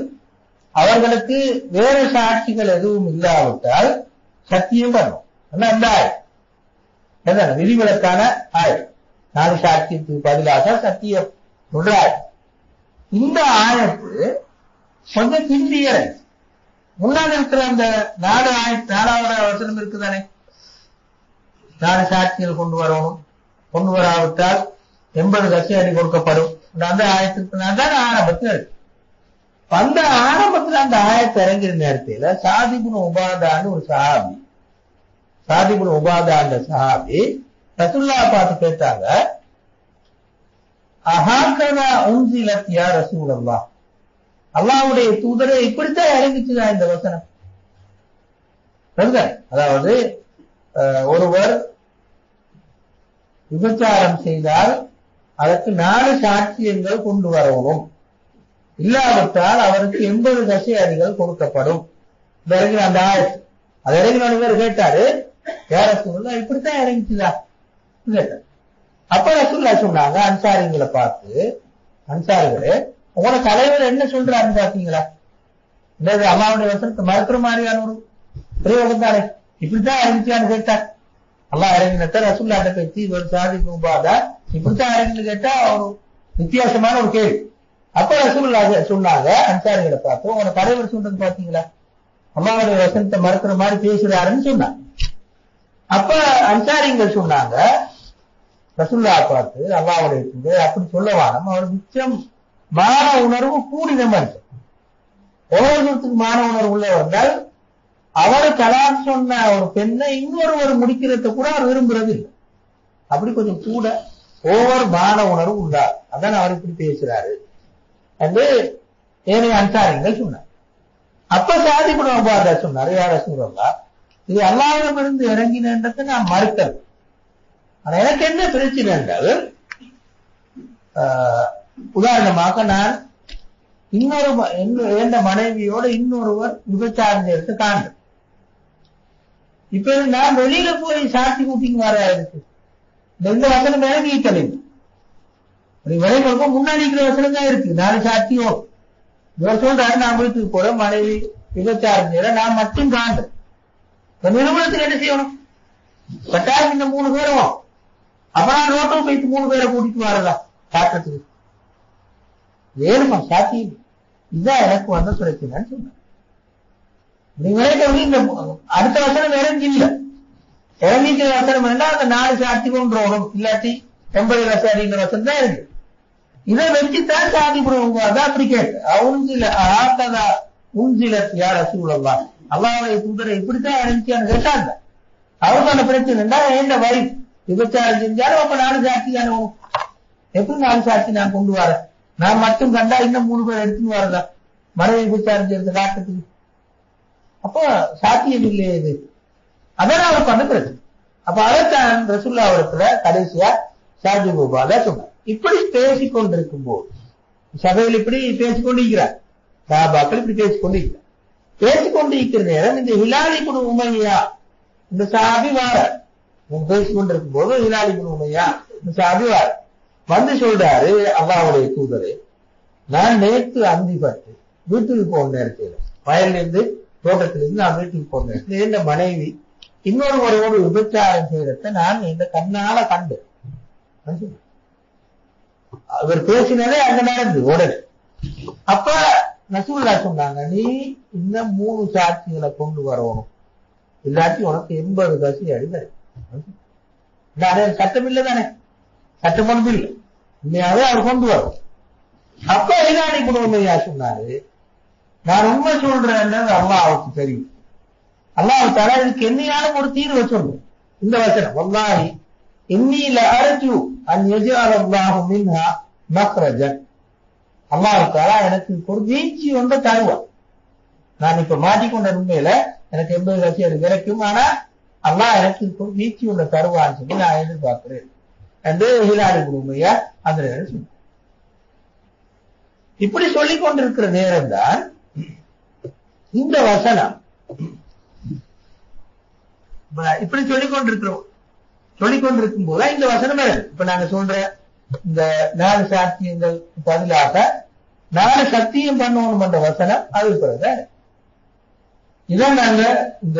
அவர்களுக்கு வேறு சாட்சிகள் எதுவும் இல்லாவிட்டால் சத்தியம் பண்ணும். அந்த ஆயம் விதிவிலக்கான ஆயம் 4 சாட்சியத்துக்கு பதிலாக சத்தியம் சொல்றாரு. இந்த ஆயத்து கொஞ்சம் பிந்திய முன்னாடி இருக்கிற அந்த 4வது வசனம் இருக்குதானே, 4 சாட்சிகள் கொண்டு வரணும், கொண்டு வராவிட்டால் 80 கச்சேரி கொடுக்கப்படும். அந்த ஆயத்துக்கு தான் ஆரம்பத்தில் இருக்கு. அந்த ஆரம்பத்தில் அந்த ஆயத்தை இறங்கிற நேரத்தில் சாதிபுன் உபாதான்னு ஒரு சஹாபி, சாதிபுன் உபாதான்ற சஹாபி ரசூலுல்லாஹ் பார்த்து கேட்டாங்க, அஹாகதா உன்சிலத் யா ரசூலல்லாஹ், அல்லாஹ்வுடைய தூதரே இப்படித்தான் இறங்கிச்சுதான் இந்த வசனம். அதாவது ஒருவர் விபச்சாரம் செய்தால் அதற்கு 4 சாட்சியங்கள் கொண்டு வரணும், இல்லாவிட்டால் அவருக்கு 80 கச்சேரிகள் கொடுக்கப்படும். இறங்கின அந்த ஆயத்து அது இறங்கின கேட்டாரு, யார் ரசூலுல்லாஹ் இப்படித்தான் இறங்கிச்சுதா கேட்டார். அப்ப ரசூலுல்லாஹ் சொன்னாங்க அன்சாரிங்களை பார்த்து, அன்சாரிகளே உங்களோட தலைவர் என்ன சொல்றாருன்னு பாத்தீங்களா? இந்த அல்லாஹ்வுடைய வசனத்தை மறுக்கிற மாதிரியான ஒரு பிரயோகம் தானே, இப்படித்தான் இறங்கிச்சான்னு கேட்டார். அல்லாஹ் இறங்கினத்த ரசூலுல்லாஹ் பேச்சு ஒரு சாதிக்கு உபாதா இப்படித்தான் இறங்கின்னு கேட்டா ஒரு வித்தியாசமான ஒரு கேள்வி. அப்ப ரசூலுல்லாஹ் சொன்னாங்க அன்சாரிகளை பார்த்து, உங்களோட தலைவர் சொல்றது பாத்தீங்களா, அல்லாஹ்வுடைய வசனத்தை மறுக்கிற மாதிரி பேசுறாருன்னு சொன்னாங்க. அப்ப அன்சாரிகள் சொன்னாங்க ரசூலுல்லாஹ் பார்த்து, அல்லாஹ்வுடைய அப்படி சொல்ல வேணும், அவர் மிச்சம் மான உணர்வு கூடின மனுஷன். ஒவ்வொருத்தருக்கு மான உணர்வு உள்ள வந்தால் அவரை தலாக் சொன்ன ஒரு பெண்ணை இன்னொருவர் முடிக்கிறத கூட அவர் விரும்புறது இல்லை. அப்படி கொஞ்சம் கூட ஒவ்வொரு மான உணர்வு உண்டார், அதான் அவர் இப்படி பேசுறாரு என்று ஏனைய அன்சாரிகள் சொன்னார். அப்ப சாதிபுன் உபாதா சொன்னாரு, யார் ரசூலுல்லாஹ் இது அல்லாஹ்விடமிருந்து இறங்கினதை நான் மறுத்தல். ஆனா எனக்கு என்ன பிரச்சனை என்றால், உதாரணமாக நான் எந்த மனைவியோட இன்னொருவர் விபச்சாரம் செய்யறது காண்பேன். இப்ப நான் வெளியில போய் சாட்சி கூட்டிங்க வர இருக்கு, இந்த வசனம் இறங்கி தலைவர் விளைவுக்கும் முன்னாடி இருக்கிற வசனம் தான் இருக்கு. 4 சாட்சியும் இவர் சொல்றாரு, நான் வீட்டுக்கு போறேன், மனைவி விபச்சாரம் செய்யற, நான் மட்டும் காண்பேன். இப்ப நிறுவனத்துக்கு என்ன செய்யணும்? கட்டாயம் இந்த 3 பேரும் அப்ப நான் ரோட்டும் போயிட்டு 3 பேரை கூட்டிட்டு வரதா காட்டுறதுக்கு வேணுமா சாட்சி? இதுதான் எனக்கு வந்த பிரச்சனைன்னு சொன்ன. நீங்க இந்த அடுத்த வசனம் இறங்கி இல்ல, இறங்கிக்கிற வசனம் வேண்டாம், அந்த 4 சாட்சி கொண்டு வரணும், இல்லாட்டி 80 கச்சேரிங்கிற வசனம் தான் இருக்கு. இதை வச்சுதான் சாதிபுன் உபாதா அப்படி கேட்டு யா ரசூலுல்லாஹ், அல்லாஹ்வுடைய தூதரை இப்படித்தான் இறங்கிச்சான்னு கேட்டாங்க. அவருக்கான பிரச்சனை என்ன வரி விபச்சாரம் செஞ்சாலும் அப்ப 4 சாட்சி தானே, எப்படி 4 சாட்சி நான் கொண்டு வரேன்? நான் மட்டும் கண்டா இன்னும் 3 பேர் எடுத்துன்னு வரதா மனைவி விபச்சாரம் செய்யறது காட்டுறதுக்கு? அப்ப சாத்தியம் இல்லையே இது, அதான் அவர் பண்ண பிரச்சனை. அப்ப அதைத்தான் ரசூல்லா அவரத்துல கடைசியா ஷாஜி முபாதா சொன்னார். இப்படி பேசிக்கொண்டிருக்கும் போது சபையில் இப்படி பேசிக்கொண்டிருக்கிறார், சாபாக்கள் இப்படி பேசிக்கொண்டிருக்கிறார். பேசிக்கொண்டிருக்கிற நேரம் இந்த ஹிலால் இப்னு உமையா இந்த சஹாபி வாரார். பேசிக்கொண்டிருக்கும் போது ஹிலால் இப்னு உமையா இந்த சஹாபி வாரார். வந்து சொல்றாரு, அல்லாஹ்வுடைய தூதரே, நான் நேற்று அந்திப்பட்டு வீட்டுக்கு போன நேரத்தில், வயலிலிருந்து தோட்டத்திலிருந்து நான் வீட்டுக்கு போன நேரத்தில் என் மனைவி இன்னொருவரோடு விபச்சாரம் செய்யறத நான் இந்த கண்ணால கண்டு. அவர் பேசினதே அங்க நடந்து உடனே. அப்ப ரசூலுல்லாஹ் சொன்னாங்க, நீ இன்னும் 3 சாட்சிகளை கொண்டு வரணும், இல்லாட்டி உனக்கு 80 கசி அடிதாரு. சட்டம் இல்லை தானே, சட்டம் ஒன்று இல்லை, உண்மையாவே அவர் கொண்டு வரும். அப்ப ஹிலால் இப்னு உமையா சொன்னாரு, நான் உண்மை சொல்றேன்னு அல்லாஹ்வுக்கு தெரியும், அல்லாஹ் தஆலா இதுக்கு என்னையாலும் ஒரு தீர்வு சொல்றேன். இந்த வசனம், வல்லாஹி இன்னீ லஅர்ஜு அன் யஜஅல அல்லாஹு மின்ஹா மக்ரஜன், அல்லாஹ் தஆலா எனக்கு ஒரு வீழ்ச்சி ஒன்றை தருவான். நான் இப்ப மாட்டிக்கொண்ட உண்மையில எனக்கு 80 கட்சி அது கிடைக்கும், ஆனா அல்லாஹ் எனக்கு ஒரு வீழ்ச்சி ஒன்றை தருவான்னு சொல்லி நான் எதிர்பார்க்கிறேன் என்று ஹிலால் இப்னு உமையா அந்த நேரம் சொன்னார். இப்படி சொல்லிக் கொண்டிருக்கிற நேரம் தான் இந்த வசனம், இப்படி சொல்லிக்கொண்டிருக்கும் போது இந்த வசனம் இப்ப நாங்க சொல்ற இந்த 4 சாட்சியங்கள் பதிலாக 4 சத்தியம் பண்ணணும் என்ற வசனம் அது பிறகு இதான் நாங்க இந்த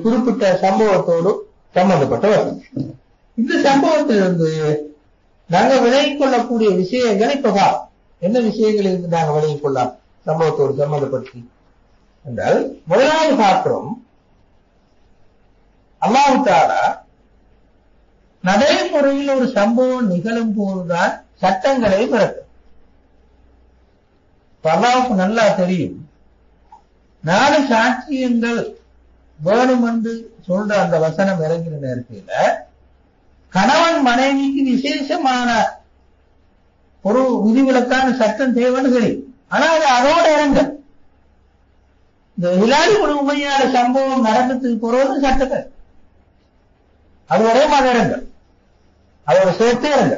குறிப்பிட்ட சம்பவத்தோடு சம்பந்தப்பட்ட வசனம். இந்த சம்பவத்திலிருந்து நாங்க விலகிக் கொள்ளக்கூடிய விஷயங்கள் இப்ப என்ன விஷயங்கள் இருந்து நாங்க விலகிக் கொள்ளலாம் சம்பவத்தோடு சம்பந்தப்படுத்தி என்றால், முதலாவது பார்க்கிறோம், அல்லாஹ் தஆலா நடைமுறையில் ஒரு சம்பவம் நிகழும் போதுதான் சட்டங்களை பிறக்கும். அல்லாஹ்வுக்கு நல்லா தெரியும், 4 சாட்சியங்கள் வேணும் என்று சொல்ற அந்த வசனம் இறங்கிற நேரத்தில் கணவன் மனைவிக்கு விசேஷமான ஒரு விதிவிலக்கான சட்டம் தேவைன்னு தெரியும். ஆனா அது அதோட இறங்க இந்த ஹிலால் இப்னு உமையாட சம்பவம் நடந்ததுக்கு போறது சட்டத்தை அது ஒரே மதங்கள் அதோட சேர்த்து இறங்க.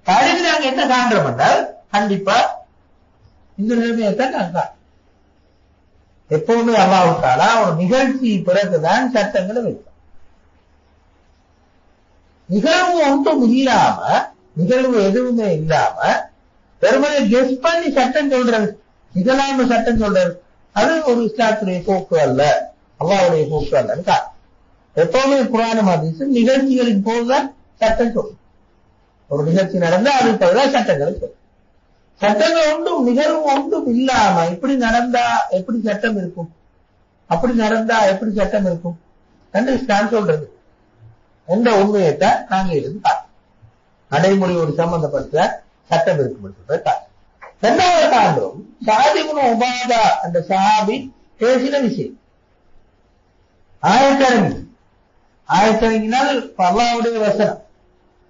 அதுக்கு நாங்க என்ன காண்றோம் என்றால், கண்டிப்பா இந்த நிலைமையத்தான் நாங்க எப்பவுமே அல்லாஹ் தஆலா ஒரு நிகழ்ச்சி பிறகுதான் சட்டங்களை வைக்கும். நிகழ்வு ஒன்றும் இல்லாம, நிகழ்வு எதுவுமே இல்லாம பெருமையை கெஸ் பண்ணி சட்டம் சொல்றது, நிகழாம சட்டம் சொல்றது, அது ஒரு இஸ்லாத்துடைய போக்கு அல்ல, அல்லாஹ்வுடைய போக்கு அல்ல. எப்பவுமே குர்ஆனும் ஹதீஸும் நிகழ்ச்சிகளின் போதுதான் சட்டம் சொல்லும். ஒரு நிகழ்ச்சி நடந்தா அது தவிர சட்டங்களை சொல்லும். சட்டங்கள் ஒன்றும் நிகழ்வு ஒன்றும் இல்லாம இப்படி நடந்தா எப்படி சட்டம் இருக்கும், அப்படி நடந்தா எப்படி சட்டம் இருக்கும் என்று இஸ்லாம் சொல்றது என்ற உண்மையைத்தான் நாங்க இருந்து நடைமுறையோடு சம்பந்தப்பட்ட சட்டம் இருக்கும். இரண்டாவது காண்றோம், ஸஅத் இப்னு உபாதா அந்த சஹாபி பேசின விஷயம். ஆயத்திறங்கினால்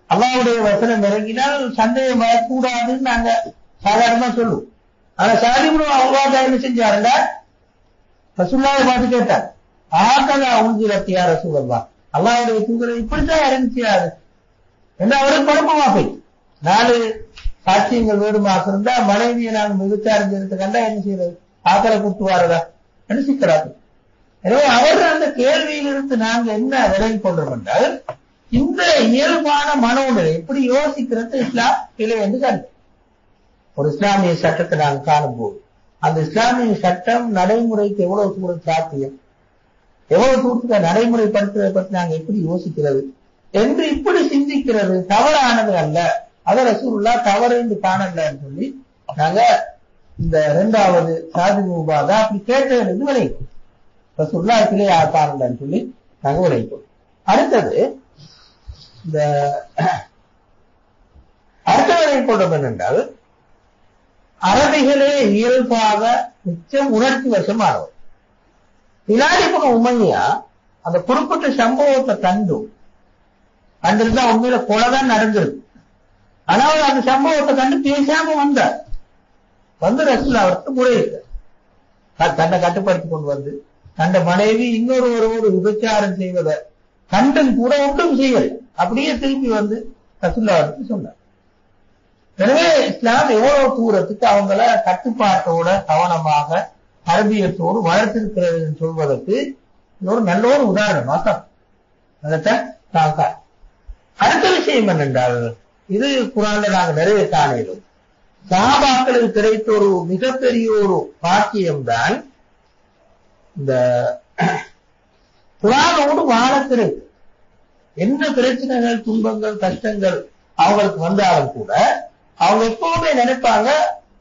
அல்லாஹ்வுடைய வசனம் இறங்கினால் சந்தேகம் வரக்கூடாதுன்னு நாங்க சாதாரணமா சொல்லுவோம். ஆனா ஸஅத் இப்னு உபாதா என்ன செஞ்சாருன்னா, ரசூலுல்லாஹை பார்த்து கேட்டார், ஆகலா உன்சிலத் யா ரசூலல்லாஹ், அல்லாஹ்வுடைய தூதரை இப்படித்தான் இறங்கிச்சியாது என்று அவருக்கு குழப்பமா போய் 4 சாட்சியங்கள் வேணுமாக இருந்தா மனைவியை நாங்கள் விபச்சாரம் செய்யறது கண்டா என்ன செய்யறது, ஆக்கலை கூட்டுவாரதா என்று சிக்கிறார்கள். எனவே அவர் அந்த கேள்வியிலிருந்து நாங்க என்ன விலகிக் கொள்றோம் என்றால், இந்த இயல்பான மனோநிலை எப்படி யோசிக்கிறது இஸ்லாம் இல்லை என்று கண்டு ஒரு இஸ்லாமிய சட்டத்தை நாங்கள் காணும் போது அந்த இஸ்லாமிய சட்டம் நடைமுறைக்கு எவ்வளவு தூரம் சாத்தியம், எவ்வளவு தூரத்துக்கு நடைமுறைப்படுத்துவதை பற்றி நாங்க எப்படி யோசிக்கிறது என்று இப்படி சிந்திக்கிறது தவறானது அல்ல. அதை ரசூலுல்லாஹ் தவறு என்று காணலன்னு சொல்லி நாங்க இந்த 2வது ஸஅத் இப்னு உபாதா அப்படி கேட்டது விளைக்கும் ரசூலுல்லாஹ் கிளே காணலன்னு சொல்லி நாங்க விளைக்கும். அடுத்தது இந்த அடுத்த வரை கொண்டது என்னென்றால், அரபிகளே இயல்பாக மிச்சம் உணர்ச்சி வசமானவர். ஹிலால் இப்னு உமையா அந்த குறிப்பிட்ட சம்பவத்தை கண்டிருந்தா உண்மையில கொலைதான் நடந்தது. ஆனால் அந்த சம்பவத்தை கண்டு பேசாம வந்தார். வந்து ரசூலுல்லாஹ் அவருக்கு முறையிட்டார். தன்னை கட்டுப்படுத்திக் கொண்டு வந்து தன்னை மனைவி இன்னொருவரோடு விபச்சாரம் செய்வதை கண்டும் கூட ஒன்றும் செய்யல, அப்படியே திரும்பி வந்து ரசூலுல்லாஹ்வுக்கு சொன்னார். எனவே இஸ்லாம் எவ்வளவு தூரத்துக்கு அவங்கள கட்டுப்பாட்டோட கவனமாக தர்பியத்தோடு வளர்த்திருக்கிறது சொல்வதற்கு ஒரு நல்ல ஒரு உதாரணம் மாசம். அதைத்தான் அடுத்த விஷயம் என்னென்றால், இது குர்ஆன்ல நாங்க நிறைய காணலும் சஹாபாக்களுக்கு கிடைத்த ஒரு மிகப்பெரிய ஒரு பாக்கியம்தான் இந்த குர்ஆனோடு வாழத்திற்கு. என்ன பிரச்சனைகள், துன்பங்கள், கஷ்டங்கள் அவங்களுக்கு வந்தாலும் கூட அவங்க எப்பவுமே நினைப்பாங்க,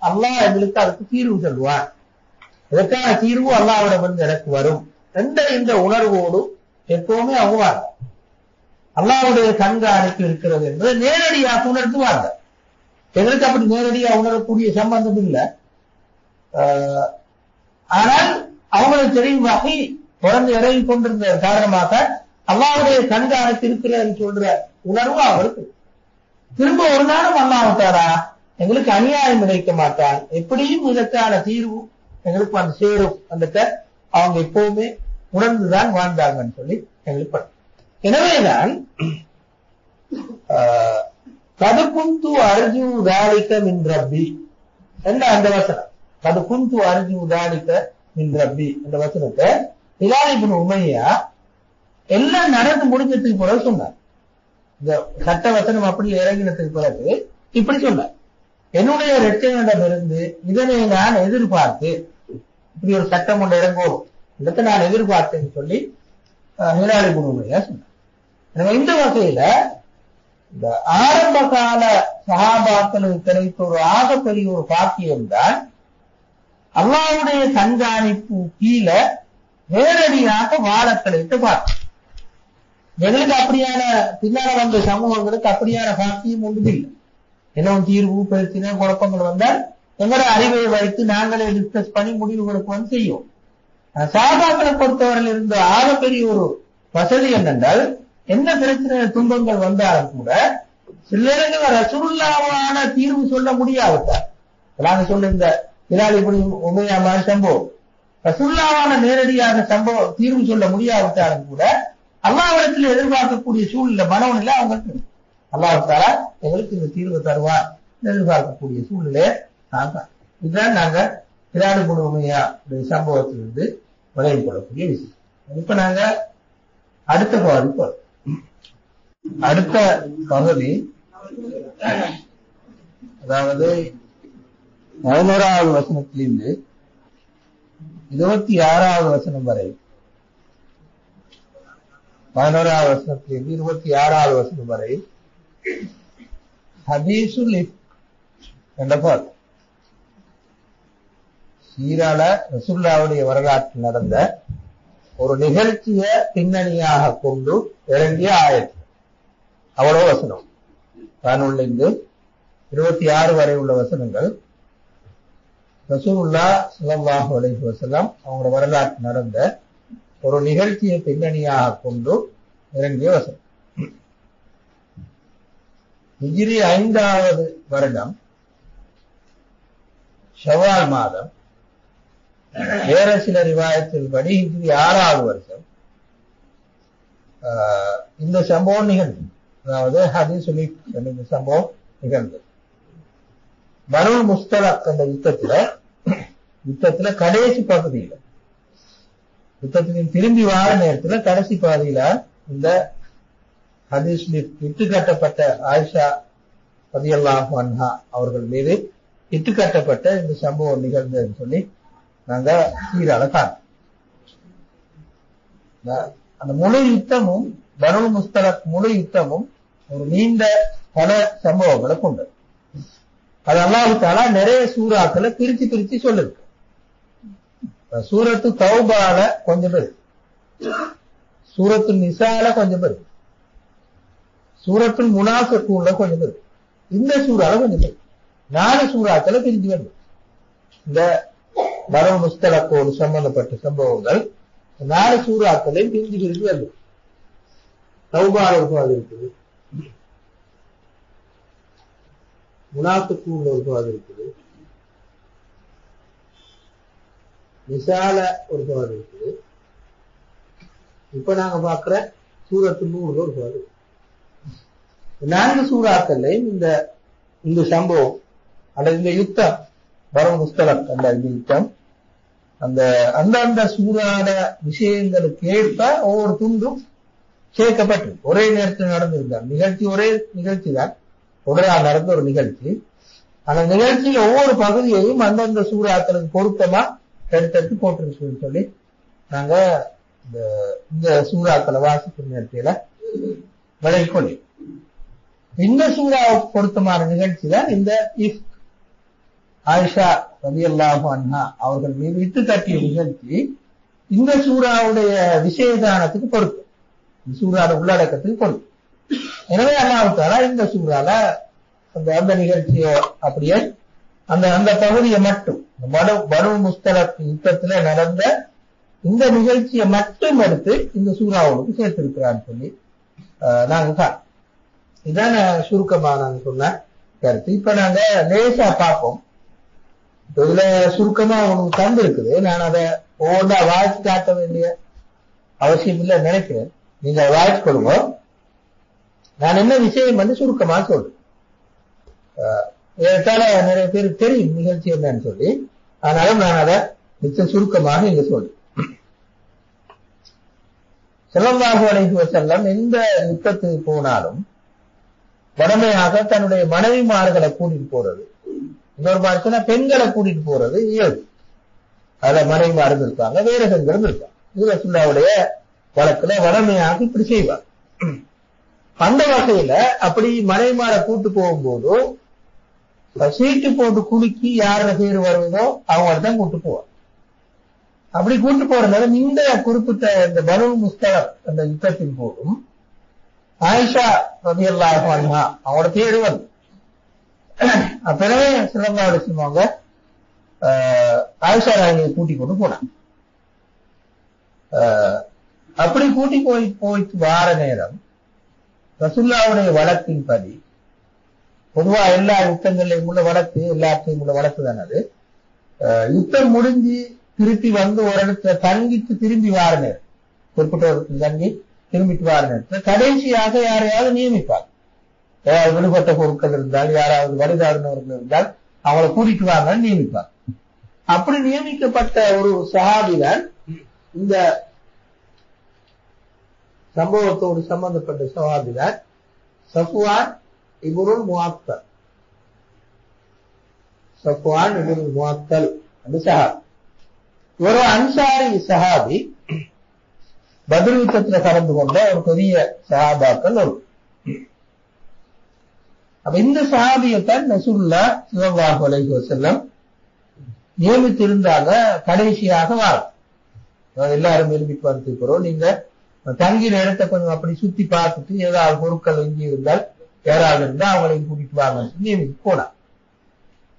அல்லாஹ் எங்களுக்கு அதுக்கு தீர்வு சொல்லுவான், இதற்கான தீர்வு அல்லாஹ்விடம் வந்து எனக்கு வரும் என்ற இந்த உணர்வோடு எப்பவுமே அவங்க அல்லாஹ்வுடைய கண்காணிப்பு இருக்கிறது என்பதை நேரடியாக உணர்த்துவாங்க. எங்களுக்கு அப்படி நேரடியாக உணரக்கூடிய சம்பந்தம் இல்லை. ஆனால் அவங்களுக்கு தெரியும் வகை தொடர்ந்து இறங்கி கொண்டிருந்த காரணமாக அல்லாஹ்வுடைய கண்காணிப்பு இருக்கிறது சொல்ற உணர்வு அவருக்கு. திரும்ப ஒரு நாளும் அல்லாஹ் தாரா எங்களுக்கு அநியாயம் இழைக்க மாட்டான், எப்படியும் இதற்கான தீர்வு எங்களுக்கு வந்து சேரும் அந்த அவங்க எப்பவுமே உணர்ந்துதான் வாழ்ந்தாங்கன்னு சொல்லி எங்களுக்கு. எனவேதான் கது குந்து அர்ஜு தாலிக்க மின் ரப்பி என்ற அந்த வசனம், கது குந்து அர்ஜு தாலிக்க மின் ரப்பி என்ற வசனத்தை ஹிலால் இப்னு உமையா எல்லாம் நடந்து முடிஞ்சதுக்கு பிறகு சொன்னார். இந்த சட்ட வசனம் அப்படி இறங்கினதுக்கு பிறகு இப்படி சொன்னார், என்னுடைய இரட்சகனிடமிருந்து இதனை நான் எதிர்பார்த்து, இப்படி ஒரு சட்டம் ஒன்று இறங்கோடும் இதற்கு நான் எதிர்பார்த்தேன்னு சொல்லி ஹிலால் இப்னு உமையா சொன்னார். இந்த வகையில இந்த ஆரம்ப கால சஹாபாக்களுக்கு கிடைத்த ஒரு ஆகப்பெரிய ஒரு பாக்கியம் தான் அல்லாஹ்வுடைய கண்காணிப்பு கீழே நேரடியாக வாழ கிடைத்து பார்க்க. எங்களுக்கு அப்படியான பின்னால வந்த சமூகங்களுக்கு அப்படியான பாக்கியம் ஒன்றும் இல்லை. என்ன தீர்வு பிரச்சனை குழப்பங்கள் வந்தால் எங்களோட அறிவை வைத்து நாங்களே டிஸ்கஸ் பண்ணி முடிவுகளுக்கு வந்து செய்யும். சஹாபாக்களை பொறுத்தவரையில் இருந்த ஆகப்பெரிய ஒரு வசதி என்னென்றால், என்ன பிரச்சனை துன்பங்கள் வந்தாலும் கூட சிலருக்கு ரசூலுல்லாஹ்வான தீர்வு சொல்ல முடியாவிட்டார். நாங்க சொல்ல இந்த ஹிலால் இப்னு உமையா மாதிரி சம்பவம் ரசூலுல்லாஹ்வான நேரடியாக சம்பவம் தீர்வு சொல்ல முடியாவிட்டாலும் கூட அல்லாஹ்விடத்தில் எதிர்பார்க்கக்கூடிய சூழ்நிலை மனோநிலை அவங்களுக்கு அல்லாஹ் தஆலா எங்களுக்கு இந்த தீர்வு தருவார் எதிர்பார்க்கக்கூடிய சூழ்நிலையை இதுதான் நாங்க ஹிலால் இப்னு உமையா சம்பவத்திலிருந்து விளைவு கொள்ளக்கூடிய விஷயம். இப்ப நாங்க அடுத்த பகுதி அடுத்த பகுதி அதாவது 11வது வசனத்திலிருந்து 26வது வசனம் வரை, 11வது வசனத்திலிருந்து 26வது வசனம் வரை ஹதீசுல் என்ற பார் சீரால ரசூலுல்லாஹ்வுடைய வரலாற்றில் நடந்த ஒரு நிகழ்ச்சியை பின்னணியாக கொண்டு இறங்கிய ஆயத்து. அவ்வளவு வசனம் 11 26 வரை உள்ள வசனங்கள் ரசூலுல்லாஹ் ஸல்லல்லாஹு அலைஹி வஸல்லம் அவங்களோட வரலாற்று நடந்த ஒரு நிகழ்ச்சியை பின்னணியாக கொண்டு இறங்கிய வசனம். ஹிஜ்ரி 5வது வருடம் ஷவால் மாதம், வேற சில ரிவாயத்தில் படி ஹிஜ்ரி 6வது வருஷம் இந்த சம்பவம் நிகழ்ந்தது. அதாவது ஹதீசுல் இந்த சம்பவம் நிகழ்ந்தது. பனுல் முஸ்தலக் என்ற யுத்தத்துல கடைசி பகுதியில, யுத்தத்தின் திரும்பி வார நேரத்துல கடைசி பகுதியில இந்த ஹதீசுல் இட்டுக்கட்டப்பட்ட ஆயிஷா ரலியல்லாஹு அன்ஹா அவர்கள் மீது இட்டுக்கட்டப்பட்ட இந்த சம்பவம் நிகழ்ந்ததுன்னு சொல்லி நாங்க சீரால காணோம். அந்த முழு யுத்தமும் பனுல் முஸ்தலக் முழு யுத்தமும் ஒரு நீண்ட பல சம்பவங்களை கொண்டது. அது அல்லாஹ் தஆலா நிறைய சூறாக்களை பிரிச்சு பிரிச்சு சொல்லிருக்கு. சூரத்து தௌபால கொஞ்சம் பேர், சூரத்து நிசால கொஞ்சம் பேர், சூரத்து முனாஃபிகூன்ல கொஞ்சம் பேர், இந்த சூறால கொஞ்சம் பேர், 4 சூறாக்களை பிரிஞ்சு வருது. இந்த பனுல் முஸ்தலக்கோடு சம்பந்தப்பட்ட சம்பவங்கள் 4 சூறாக்களையும் பிரிஞ்சு பிரிஞ்சு வருது. தௌபால ஒரு பாதி இருக்குது, முனாஃபிகூன்ல ஒரு பாதி இருக்குது, நிசால ஒரு பகுதி இருக்குது. இப்ப நாங்க பாக்குற சூரத்து நூறு ஒரு பகுதி. 4 சூறாக்கள்லையும் இந்த சம்பவம் அல்லது இந்த யுத்தம் வரும் முஸ்தலம் அந்த யுத்தம் அந்த சூறான விஷயங்களுக்கு ஏற்ப ஒவ்வொரு துண்டும் சேர்க்கப்பட்டு ஒரே நேரத்தில் நடந்திருந்தார். நிகழ்ச்சி ஒரே நிகழ்ச்சி தான், தொடராக நடந்த ஒரு நிகழ்ச்சி. அந்த நிகழ்ச்சியில் ஒவ்வொரு பகுதியையும் அந்தந்த சூறாக்களுக்கு பொருத்தமா எடுத்து போட்டிருக்கோம்னு சொல்லி நாங்க இந்த சூறாக்களை வாசிக்கும் நேரத்தில விலகிக்கொள்ளி இந்த சூறாவுக்கு பொருத்தமான நிகழ்ச்சி தான் இந்த ஆயிஷா ரலியல்லாஹு அன்ஹா அவர்கள் மீது விட்டு தட்டிய நிகழ்ச்சி. இந்த சூறாவுடைய விஷயதானத்துக்கு பொறுத்து, இந்த சூறாவோட உள்ளடக்கத்துக்கு பொறுத்து. எனவே அல்லாஹ் தஆலா இந்த சூறால அந்த நிகழ்ச்சியை அப்படியே அந்த பகுதியை மட்டும் பனு முஸ்தலக் யுத்தத்துல நடந்த இந்த நிகழ்ச்சியை மட்டும் எடுத்து இந்த சூறாவுக்கு சேர்த்திருக்கிறான்னு சொல்லி நாங்க இதான சுருக்கமா நாங்க சொன்ன கருத்து. இப்ப நாங்க லேசா பார்ப்போம். இதுல சுருக்கமா உங்களுக்கு தந்து இருக்குது. நான் அதை ஒவ்வொன்றா வாய்ச்சி காட்ட வேண்டிய அவசியம் இல்லை நினைக்கிறேன். நீங்க வாய்ச்சி கொடுங்க. நான் என்ன விஷயம் வந்து சுருக்கமா சொல்றேன். நிறைய பேருக்கு தெரியும் நிகழ்ச்சி என்னன்னு சொல்லி, ஆனாலும் நான் அதை மிச்சம் சுருக்கமாக இங்க சொல்றேன். ஸல்லல்லாஹு அலைஹி வஸல்லம் எந்த யுத்தத்துக்கு போனாலும் வடமையாக தன்னுடைய மனைவிமார்களை கூட்டிட்டு போறது, இன்னொரு மாதிரி சொன்னா பெண்களை கூட்டிட்டு போறது இயல்பு. அதுல மனைவிமார்கள் இருக்காங்க, வேற பெண்களும் இருக்காங்க. இது ரசூலுல்லாஹ்வுடைய வழக்குல வடமையாக இப்படி செய்வார். அந்த வகையில அப்படி மனைவிமார கூட்டு போகும்போது சீட்டு போட்டு குலுக்கி யார பேர் வருவதோ அவங்கள தான் கூட்டு போவார். அப்படி கூட்டு போறதுனால இந்த குறிப்பிட்ட இந்த பனு முஸ்தலக் அந்த யுத்தத்தின் போதும் ஆயிஷா ரலியல்லாஹு அன்ஹா அவங்களோட பேரு வந்து அப்பவே ஸல்லல்லாஹு அலைஹி வஸல்லம் ஆயிஷா ராணியை கூட்டி கொண்டு போனாங்க. அப்படி கூட்டி போயிட்டு வார நேரம் ரசூலுல்லாஹ்வுடைய வழக்கின்படி, பொதுவா எல்லா யுத்தங்களையும் உள்ள வழக்கு, எல்லாத்தையும் உள்ள வழக்கு தானே அது. யுத்தம் முடிஞ்சு திருப்பி வந்து ஒரு இடத்துல தங்கிட்டு திரும்பி வார நேரம், குறிப்பிட்ட ஒரு இடத்துல தங்கி திரும்பிட்டு வார நேரத்துல கடைசியாக யாரையாவது நியமிப்பார். ஏதாவது விடுபட்ட பொருட்கள் இருந்தால், யாராவது வழிதாடினவர்கள் இருந்தால் அவங்களை கூட்டிட்டு வாங்கன்னு நியமிப்பார். அப்படி நியமிக்கப்பட்ட ஒரு சஹாபிதான் இந்த சம்பவத்தோடு சம்பந்தப்பட்ட சஹாபிதான் சஃப்வான் இப்னுல் முஅத்தல். சஃப்வான் இப்னுல் முஅத்தல் அந்த சஹாபி ஒரு அன்சாரி சஹாபி, பத்ர் யுத்தத்துல கலந்து கொண்ட ஒரு பெரிய சஹாபாக்கள் ஒரு. அப்ப இந்த சஹாபியத்தான் ரசூலுல்லாஹ் ஸல்லல்லாஹு அலைஹி வஸல்லம் நியமித்திருந்தாங்க கடைசியாக வாரம். எல்லாரும் விரும்பிட்டு வந்துக்கிறோம், நீங்க தங்கிற இடத்தை கொஞ்சம் அப்படி சுத்தி பார்த்துட்டு ஏதாவது பொருட்கள் எங்கி இருந்தால் யாராவது இருந்தா அவங்களையும் கூட்டிட்டு வாங்கன்னு நியமித்து போனா.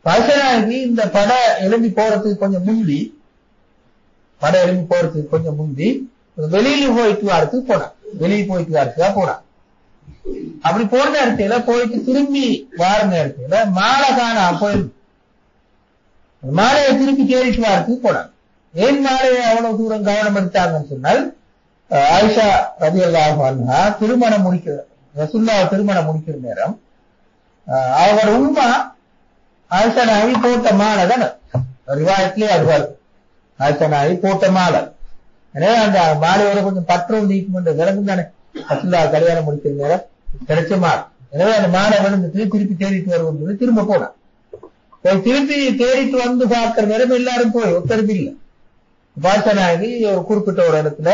பசனாகி இந்த பட எழும்பி போறதுக்கு கொஞ்சம் முந்தி, வெளியில போயிட்டு வரதுக்கு போனான். வெளியே போயிட்டு வரதுக்காக போனான். அப்படி போன நேரத்துல போயிட்டு திரும்பி வார நேரத்துல மாலை காணாம போயிருக்கு. மாலையை திருப்பி தேடிட்டு வரதுக்கு போனான். ஏன் மாலையை அவ்வளவு தூரம் கவனம் எடுத்தாங்கன்னு சொன்னால், ஆயிஷா ரலியல்லாஹு அன்ஹா திருமணம் முடிக்கிற ரசூலுல்லாஹ் திருமணம் முடிக்கிற நேரம் அவர் உம்மா ஆயிஷா நாயகி போட்ட மாலை தானே, ரிவாயத்திலே அது வருது. ஆயிஷா நாயகி போட்ட மாலை. எனவே அந்த மாலையோட கொஞ்சம் பற்றும் நீக்குமென்ற விளங்கும் தானே ரசூலுல்லாஹ் கல்யாணம் முடிக்கிற நேரம் கிடைச்ச மாலை. எனவே அந்த மாலை விழுந்துட்டு திருப்பி தேடிட்டு வருவோம் திரும்ப போனான். திருப்பி தேடிட்டு வந்து பார்க்கிற நேரம் எல்லாரும் போய் ஒத்தரவு இல்லை. ஆயிஷா நாயகி ஒரு குறிப்பிட்ட ஒரு இடத்துல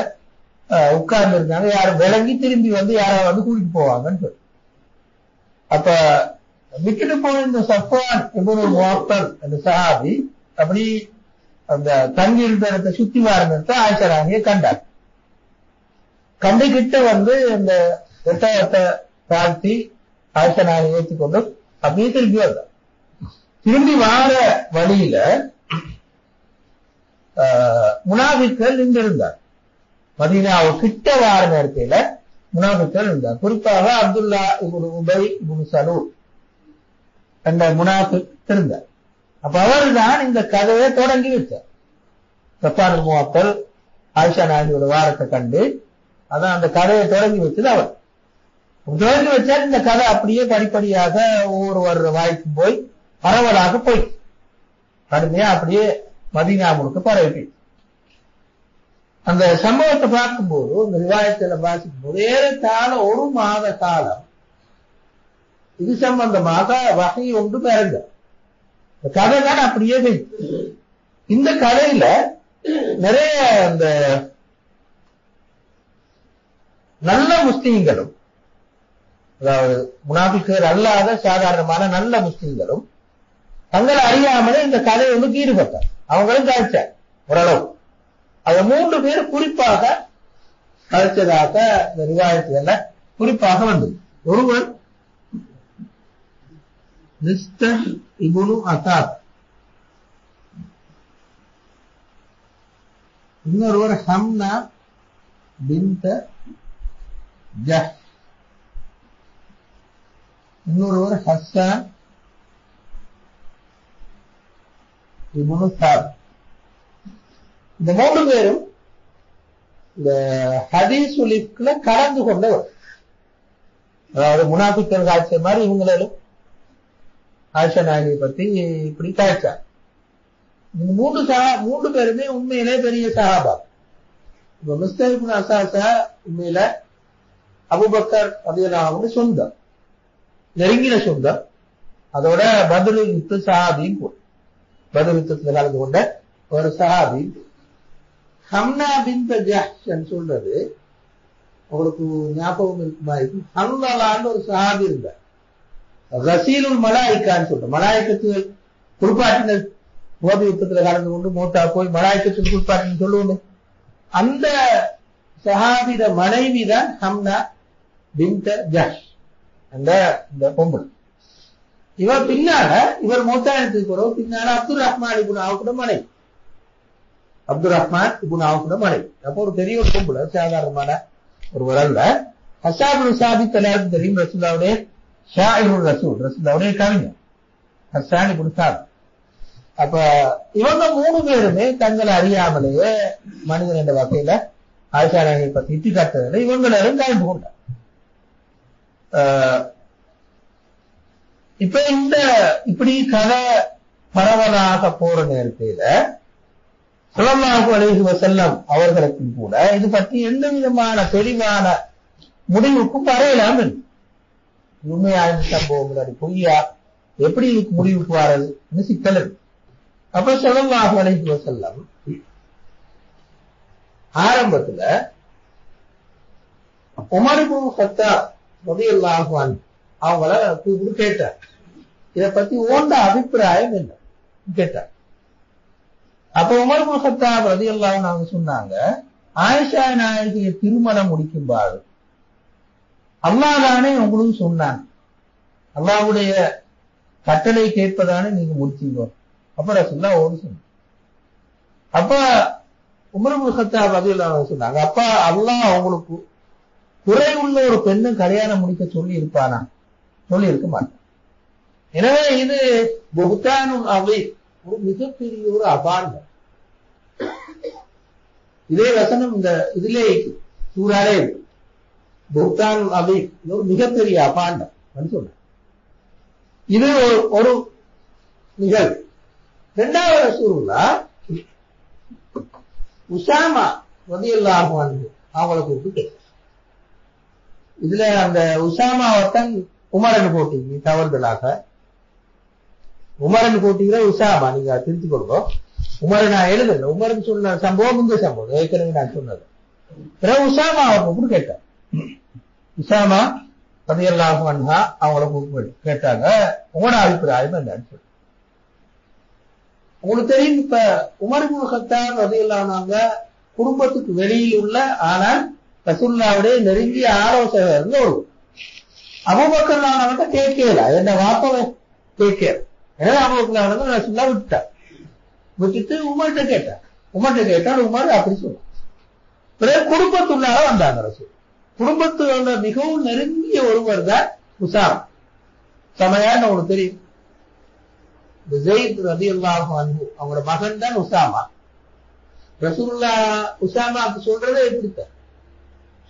உட்கார்ந்து இருந்தாங்க. யாரும் விளங்கி திரும்பி வந்து யாராவது வந்து கூட்டிட்டு போவாங்கன்னு சொல்லி, அப்ப விட்டுட்டு போன இந்த சஃப்வான் இப்னுல் முஅத்தல் அந்த சஹாபி அப்படி அந்த தங்கி இருந்த இடத்தை சுத்தி வாரத்தை ஆயிஷா ராணியை கண்டார். கண்டுகிட்ட வந்து அந்த ஒட்டகத்தை தாழ்த்தி ஆயிஷா ராணியை ஏற்றிக்கொண்டு அப்படியே திரும்பி வந்தார். திரும்பி வார வழியில முனாஃபிக்கள் நின்றிருந்தார். மதீனாவை கிட்ட வார நேரத்தில முனாஃபிக்கள் இருந்தார். குறிப்பாக அப்துல்லா இப்னு உபை இப்னு சலூல் என்ற முனாஃபிக் இருந்தார். அப்ப அவர் தான் இந்த கதையை தொடங்கி வச்சார். சஃபானுல் முஅத்தல் ஆயிஷா நாயகியோட வாரத்தை கண்டு அதான் அந்த கதையை தொடங்கி வச்சது அவர். தொடங்கி வச்சா இந்த கதை அப்படியே படிப்படியாக ஒவ்வொரு வாய்க்கும் போய் பரவலாக போய் கடுமையா அப்படியே மதீனா முழுக்க பரவி. அந்த சம்பவத்தை பார்க்கும்போது இந்த ரிவாயத்துல வாசிக்கும் போது ஏறத்தாழ 1 மாத காலம் இது சம்பந்தமாக வகை ஒன்று பிறந்த இந்த கதை தான் அப்படியே வைத்து. இந்த கதையில நிறைய இந்த நல்ல முஸ்லிம்களும், அதாவது முனாஃபிக்குகள் அல்லாத சாதாரணமான நல்ல முஸ்லிம்களும் தங்களை அறியாமலே இந்த கதையை வந்து ஈடுபட்டார். அவங்களும் கழிச்சார் ஓரளவு. அது 3 பேர் குறிப்பாக கழிச்சதாக இந்த ரிவாயத்துல குறிப்பாக வந்தது. ஒருவர் மிஸ்டர் இப்னு அசாத், இன்னொருவர் ஹம்னா பின்த் ஜஹ், இன்னொருவர் ஹஸ்ஸான் இப்னு சாத். இந்த 3 பேரும் இந்த ஹதீஸுல் இஃப்க்ல கலந்து கொண்டவர். அதாவது முனாஃபிக்குகள் காய்ச்ச மாதிரி இவங்களும் ஆயிஷா நாயகியை பத்தி இப்படி காய்ச்சார். இந்த 3 பேருமே உண்மையிலே பெரிய சஹாபா. இப்ப மிஸ்டர் இப்னு அசாஸா உண்மையில அபூபக்கர் ரலியல்லாஹு சொந்தம், நெருங்கின சொந்தம். அதோட பத்ர் யுத்த சஹாபியும் கூட, பத்ர் யுத்தத்தில் கலந்து கொண்ட ஒரு சஹாபி. ஹம்னா பின்த் ஜஹ்ஷ் சொல்றது உங்களுக்கு ஞாபகம் இருக்குமா? ஹன்லலான்னு ஒரு சஹாபி இருந்தார். ரசீலுல் மலாயிக்கான்னு சொல்ற மலாய்க்கத்துகள் குளிப்பாட்டினர். போதை யுத்தத்துல கலந்து கொண்டு மோட்டா போய் மலாய்க்கத்துக்கு குளிப்பாட்டின்னு சொல்லுவோமே, அந்த சஹாபிட மனைவி தான் ஹம்னா பின்த் ஜஹ்ஷ், அந்த பொம்பளை. இவர் பின்னால இவர் மோட்டாயத்துக்கு போறோம். பின்னால அப்துல் ரஹ்மான் இப்னு அவுஃப் மனைவி, அப்துல் ரஹ்மான் இப்னு அவுஃப் மனைவி. அப்போ ஒரு பெரிய ஒரு பொம்பளை, சாதாரணமான ஒரு வரல்ல. ஹஸ்ஸான் சாபித் எல்லாருக்கும் தெரியும், ரசூலுல்லாஹ்வுடைய ஷாயிருல் ரசூல், ரசூலுல்லாஹ்வுடைய கவிஞர் ஹஸ்ஸான் இப்னு சாபித். அப்ப இவங்க 3 பேருமே தங்களை அறியாமலேயே மனிதன் என்ற வகையில ஆயிஷா நாயகியை பத்தி இட்டி காட்டுறதுல இவங்களும் கலந்து கொண்டார். இப்ப இந்த இப்படி கதை பரவலாக போற நேரத்தில ஸல்லல்லாஹு அலைஹி வஸல்லம் அவர்களுக்கும் கூட இது பற்றி எந்த விதமான தெளிவான முடிவுக்கும் வரையலாம். உண்மையான சம்பவம் அது பொய்யா, எப்படி முடிவுக்கு வர்றது சிக்கல். அப்ப ஸல்லல்லாஹு அலைஹி வஸல்லம் ஆரம்பத்துல உமர் இப்னு கத்தாப் ரலியல்லாஹு அன்ஹு அவங்கள கூப்பிட்டு கேட்டார், இத பத்தி ஓண்ட அபிப்பிராயம் என்ன கேட்டார். அப்ப உமர் இப்னு கத்தாப் ரலியல்லாஹு அன்ஹு அவங்க சொன்னாங்க, ஆயிஷா நாயகியை திருமணம் முடிக்கும்போது அல்லாஹ் தானே உங்களுக்கு சொன்னாங்க, அல்லாஹ்வுடைய கட்டளை கேட்பதானே நீங்க முடிச்சீங்க. அப்ப ரசூலுல்லாஹ் ஓடி சொன்னாங்க. அப்ப உமர் இப்னு கத்தாப் ரலியல்லாஹு அன்ஹு சொன்னாங்க, அப்ப அல்லாஹ் உங்களுக்கு குறை உள்ள ஒரு பெண்ணை கல்யாணம் முடிக்க சொல்லி இருப்பானா? சொல்லி இருக்க மாட்டான். எனவே இது புஹ்தானுல் அதீம், ஒரு மிகப்பெரிய ஒரு அபாண்டம். இதே வசனம் இந்த இதிலே சூறாலே இருக்கு. புஹ்தானுல் அதீம், இது ஒரு மிகப்பெரிய அபாண்டம் சொல்ற. இது ஒரு நிகழ்வு. 2வது ரசூலுல்லாஹ் உஸாமா ரலியல்லாஹு அன்ஹு அவங்களை கூப்பிட்டு கேட்டார். இதுல அந்த உஸாமாவத்தான் உமரன் போட்டீங்க தவறுதலாக. உமரன் போட்டீங்க உஸாமா, நீங்க திருத்திக் கொடுங்க. உமரை நான் எழுதல, உமரன் சொன்ன சம்பவம் இந்த சம்பவம் ஏற்கனவே நான் சொன்னது. பிறகு உஸாமா அவர் கூப்பிட்டு கேட்டார். உஸாமா ரலியல்லாஹு அன்ஹு அவங்களை கூப்பிட்டு கேட்டாங்க, உங்களோட அபிப்பிராயம் என்னன்னு சொல்லி. உங்களுக்கு தெரியும், இப்ப உமர் இப்னு கத்தாப் ரலியல்லாஹு அன்ஹு குடும்பத்துக்கு வெளியில் உள்ள ஆனால் ரசூலுல்லாஹ்வுடைய நெருங்கிய ஆலோசகர் ஒரு அபூபக்கர் அவன்கிட்ட கேட்கல, என்ன வாப்பவை கேட்கல. எனவே அபூபக்கர் ரசூலுல்லாஹ் விட்டார். விட்டுட்டு உமர்கிட்ட கேட்டார். உமர்கிட்ட கேட்டால் உமர் அப்படி சொல்ல. பிறகு குடும்பத்துள்ளாக வந்தாங்க ரசூல். குடும்பத்துல மிகவும் நெருங்கிய ஒருவர் தான் உஸாமா. சமையான உங்களுக்கு தெரியும், ஸைத் ரலியல்லாஹு அன்ஹு அவங்களோட மகன் தான் உஸாமா. ரசூலுல்லாஹ் உசாமாக்கு சொல்றதே எப்படித்தான்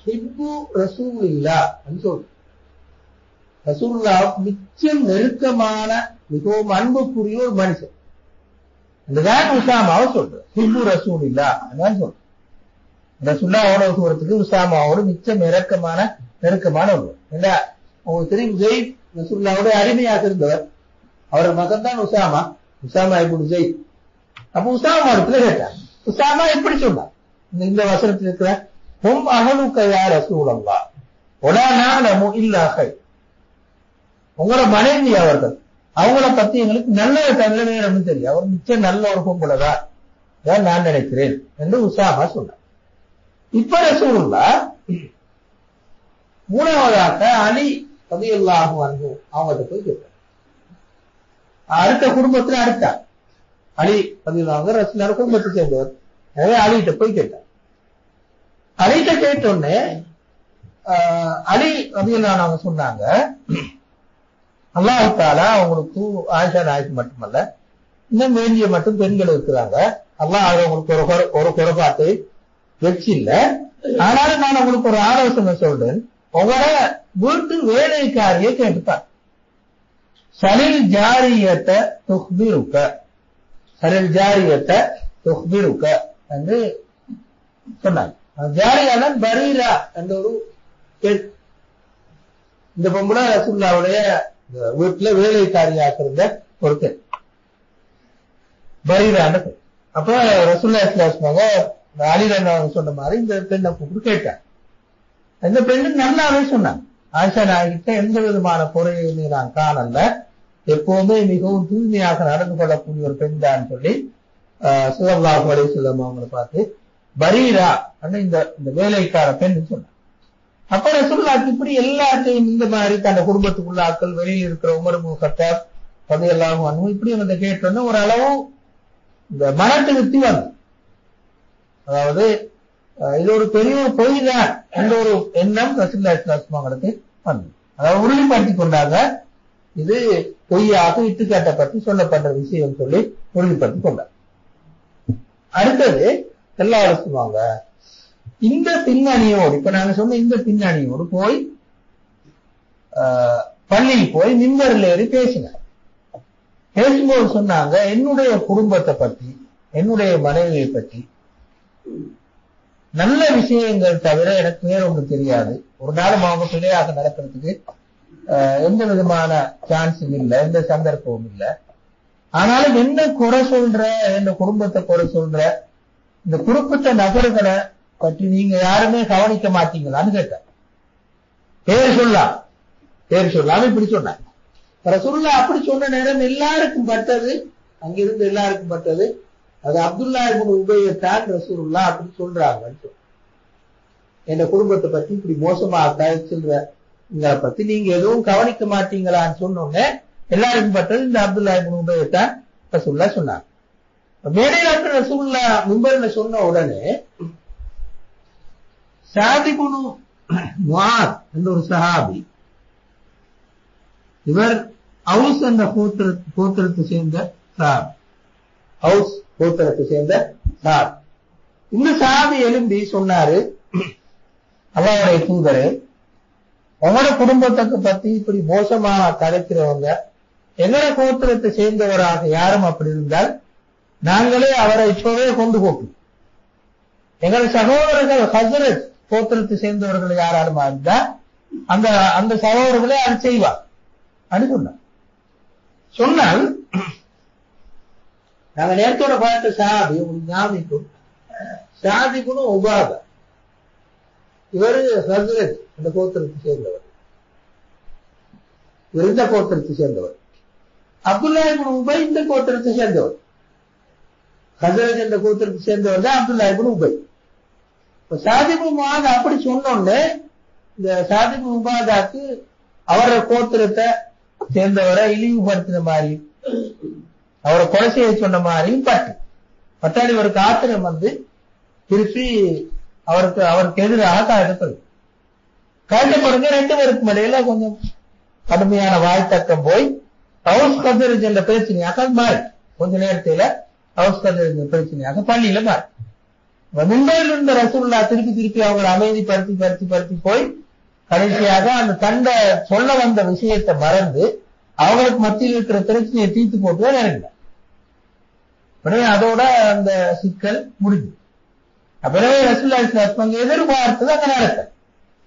ஹிப்பு ரசூலுல்லாஹ் சொல்ற ரசூலுல்லாஹ் மிச்சம் நெருக்கமான மிகவும் அன்புக்குரிய ஒரு மனுஷன். அதுதான் உசாமாவை சொல்ற ஹிப்பு ரசூலுல்லாஹ் அதான் சொல்ற. ரசூலுல்லாஹோட தூரத்துக்கு உசாமாவோட மிச்சம் நெருக்கமான ஒருவர். ஏன்னா உங்களுக்கு தெரியும் ஜெயித் ரசூலுல்லாஹோட அடிமையாக இருந்தவர். அவர் மகன் தான் உசாமா இப்படி ஜெயித். அப்ப உசாமா இடத்துல கேட்டார், உசாமா எப்படி சொன்னார்? இந்த வசனத்தில் இருக்கிற ஹும் அஹலுக யா ரசூலல்லாஹ் வலா நஅலமு இல்லா கைர். உங்களோட மனைவி அவர்கள், அவங்கள பத்தி எங்களுக்கு நல்ல நல்ல நேரம் தெரியும். அவர் மிச்சம் நல்ல ஒரு பொம்பளைதான் நான் நினைக்கிறேன் என்று உசாமா சொன்னார். இப்ப ரசூலுல்லாஹ் மூணாவதாக அலி ரலியல்லாஹு அன்ஹு அவங்கள்ட்ட போய் கேட்டார். அடுத்த குடும்பத்துல அடுத்தார் அலி ரலியல்லாஹு ரசூலுல்லாஹ் குடும்பத்தை சேர்ந்தவர். எனவே அலிகிட்ட போய் கேட்டார். அலிகிட்ட கேட்டோடனே அலி ரலியல்லாஹு அவங்க சொன்னாங்க, அல்லாஹ் தஆலா அவங்களுக்கு ஆயிஷா நாய்க்கு மட்டுமல்ல இன்னும் வேண்டிய மட்டும் பெண்கள் இருக்கிறாங்க. அல்லாஹ் அவங்களுக்கு ஒரு குறைபாட்டை வச்சு இல்ல. ஆனாலும் நான் உங்களுக்கு ஒரு ஆலோசனை சொல்றேன். உங்களோட வீட்டு வேலைக்காரியை கேட்டுப்பார். சலில் ஜாரியத்தை துக்பிருக்க என்று சொன்னாங்க. ஜாரியாதான் பரீரா என்ற ஒரு பெண். இந்த பொம்பளை ரசூலுல்லாஹ்வுடைய வீட்டுல வேலைக்காரியாக இருந்த ஒரு பெண் பரீரான பெண். அப்ப ரசூலுல்லாஹ் அலி ரலியல்லாஹு சொன்ன மாதிரி இந்த பெண்ணை கூப்பிட்டு கேட்டார். இந்த பெண்ணு நல்லாவே சொன்னாங்க, ஆயிஷா நாயகிட்ட எந்த விதமான குறையுமே நான் காணல, எப்பவுமே மிகவும் தூய்மையாக நடந்து கொள்ளக்கூடிய ஒரு பெண் தான் சொல்லி ஸல்லல்லாஹு அலைஹி வஸல்லம் அவங்களை பார்த்து பரீரா இந்த வேலைக்கார பெண் சொன்னாங்க. அப்ப ரசூலுல்லாஹ் இப்படி எல்லாத்தையும் இந்த மாதிரி தன்னை குடும்பத்துக்குள்ள ஆட்கள், வெளியில் இருக்கிற உமர் இப்னு கத்தாப் ரலியல்லாஹு அன்ஹு இப்படி வந்து கேட்டோன்னு ஒரு அளவு இந்த மன திருப்தி வந்து, அதாவது இது ஒரு பெரிய ஒரு பொய் தான் என்ற ஒரு எண்ணம் ரசூலுல்லாஹி ஸல்லல்லாஹு அலைஹி வஸல்லம் வந்து, அதாவது உறுதிப்படுத்தி கொண்டாங்க. இது பொய்யாக இட்டுக்காட்டப்பட்டு சொல்லப்பட்ட விஷயம் சொல்லி உறுதிப்படுத்தி கொண்டார். அடுத்தது எல்லாரும் சொல்லுவாங்க, இந்த பின்னணியோடு, இப்ப நாங்க சொன்ன இந்த பின்னணியோடு போய் பள்ளியில் போய் மிம்பரில் ஏறி பேசினார். பேசும்போது சொன்னாங்க, என்னுடைய குடும்பத்தை பற்றி, என்னுடைய மனைவியை பற்றி நல்ல விஷயங்கள் தவிர எனக்கு வேற ஒன்றும் தெரியாது. ஒரு நாளும் அவங்க பிள்ளையாக நடக்கிறதுக்கு எந்த விதமான சான்ஸும் இல்லை, எந்த சந்தர்ப்பமும் இல்லை. ஆனாலும் என்ன குறை சொல்ற, என்ன குடும்பத்தை குறை சொல்ற, இந்த குறிப்பிட்ட நபர்களை பற்றி நீங்க யாருமே கவனிக்க மாட்டீங்களான்னு கேட்டார். பேர் சொல்லாம இப்படி சொன்னாங்க. ரசூலுல்லாஹ் அப்படி சொன்ன நேரம் எல்லாருக்கும் பட்டது, அங்கிருந்து எல்லாருக்கும் பட்டது, அது அப்துல்லாஹ் இப்னு உபையத்தான் ரசூலுல்லாஹ் அப்படி சொல்றாங்க. என் குடும்பத்தை பத்தி இப்படி மோசமாக சொல்ற இங்களை பத்தி நீங்க எதுவும் கவனிக்க மாட்டீங்களான்னு சொன்னோன்னே எல்லாருக்கும் பட்டது இந்த அப்துல்லாஹ் இப்னு உபையத்தான் ரசூலுல்லாஹ் சொன்னாங்க. மேடையில ரசூலுல்லாஹ் மிம்பர்ல சொன்ன உடனே சாத் இப்னு முஆத் என்ற ஒரு சஹாபி, இவர் அவுஸ் என்ற கோத்திரத்தை சேர்ந்த சாத், ஹவுஸ் கோத்திரத்தை சேர்ந்த சாத். இந்த சஹாபி எழும்பி சொன்னாரு, அல்லாஹ்வுடைய தூதரே, உங்களோட குடும்பத்துக்கு பத்தி இப்படி மோசமாக கதைக்கிறவங்க எங்களோட கோத்திரத்தை சேர்ந்தவராக யாரும் அப்படி இருந்தால் நாங்களே அவரை இப்பவே கொண்டு போட்டோம். எங்களோட சகோதரர்கள் ஹஸ்ரத் கோத்திரத்தை சேர்ந்தவர்கள் யாராலும் இருந்தா அந்த சகோதரர்களே அது செய்வார் அப்படின்னு சொன்னால், நாங்க நேரத்தோட பார்த்த சாதி உங்களுக்கு ஞாபகம், சாதிக்குன்னு உபாதா, இவரு ஹஸ்ரத் இந்த கோத்திரத்தை சேர்ந்தவர், இந்த கோத்திரத்தை சேர்ந்தவர். அப்துல்லாஹ் இப்னு உபை இந்த கோத்திரத்தை சேர்ந்தவர். ஹஸ்ரத் என்ற கோத்திரத்தை சேர்ந்தவர் தான் அப்துல்லாஹ் இப்னு உபை. இப்ப சாத் இப்னு முஆத் அப்படி சொன்னோன்னு இந்த சாத் இப்னு உபாதாக்கு அவரோட கோத்திரத்தை சேர்ந்தவரை இழிவுபடுத்தின மாதிரி, அவரை கொலை செய்ய சொன்ன மாதிரியும் பட்டாளி இவருக்கு ஆத்திரம் வந்து திருப்பி அவருக்கு எதிராக காட்டப்படுங்க. ரெண்டு பேருக்கு இடையில கொஞ்சம் கடுமையான வாய்த்தக்கம் போய் ஹவுஸ் கதறிஜ் என்ற பிரச்சனையாக மாறி, கொஞ்ச நேரத்தில ஹவுஸ் கதறிஜ் பிரச்சனையாக பள்ளியில மாறி. மிம்பரில் இருந்த ரசூலுல்லாஹ் திருப்பி அவங்களை அமைதிப்படுத்தி போய் கடைசியாக அந்த தண்டை சொல்ல வந்த விஷயத்தை மறந்து அவங்களுக்கு மத்தியில் இருக்கிற பிரச்சனையை தீர்த்து போட்டுதான் இறங்கினார். உடனே அதோட அந்த சிக்கல் முடிஞ்சு. பிறகு ரசூலுல்லாஹி ஸல்லல்லாஹு அலைஹி வஸல்லம் எதிர்பார்த்தது அங்க நடக்கும்.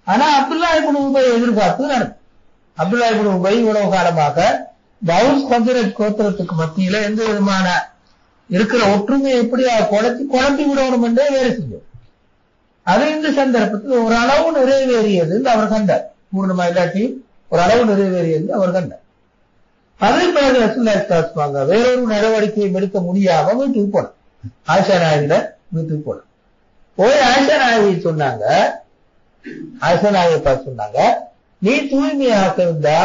ஆனா அப்துல்லா இப்னு உபை எதிர்பார்த்தது நடக்கும். அப்துல்லா இப்னு உபை இவ்வளவு காலமாக தௌஸ் கஜரத் கோத்திரத்துக்கு மத்தியில எந்த விதமான இருக்கிற ஒற்றுமையை எப்படி குழப்பி விடணும் என்றே வேலை செய்யும். அது இந்த சந்தர்ப்பத்தில் ஒரு அளவு நிறைவேறியது என்று அவர் கண்டார். பூர்ணமா இல்லாட்டி ஒரு அளவு நிறைவேறியது அவர் கண்டார். அதன் பிறகு ரசூலுல்லாஹி ஸல்லல்லாஹு அலைஹி வஸல்லம் வேறொரு நடவடிக்கையை எடுக்க முடியாம வீட்டுக்கு போனார். ஆயிஷா நாயகில வீட்டுக்கு போனார். போய் ஆயிஷா நாயகி சொன்னாங்க, ஆயிஷா நாயகி பார்த்து சொன்னாங்க, நீ தூய்மையாக இருந்தா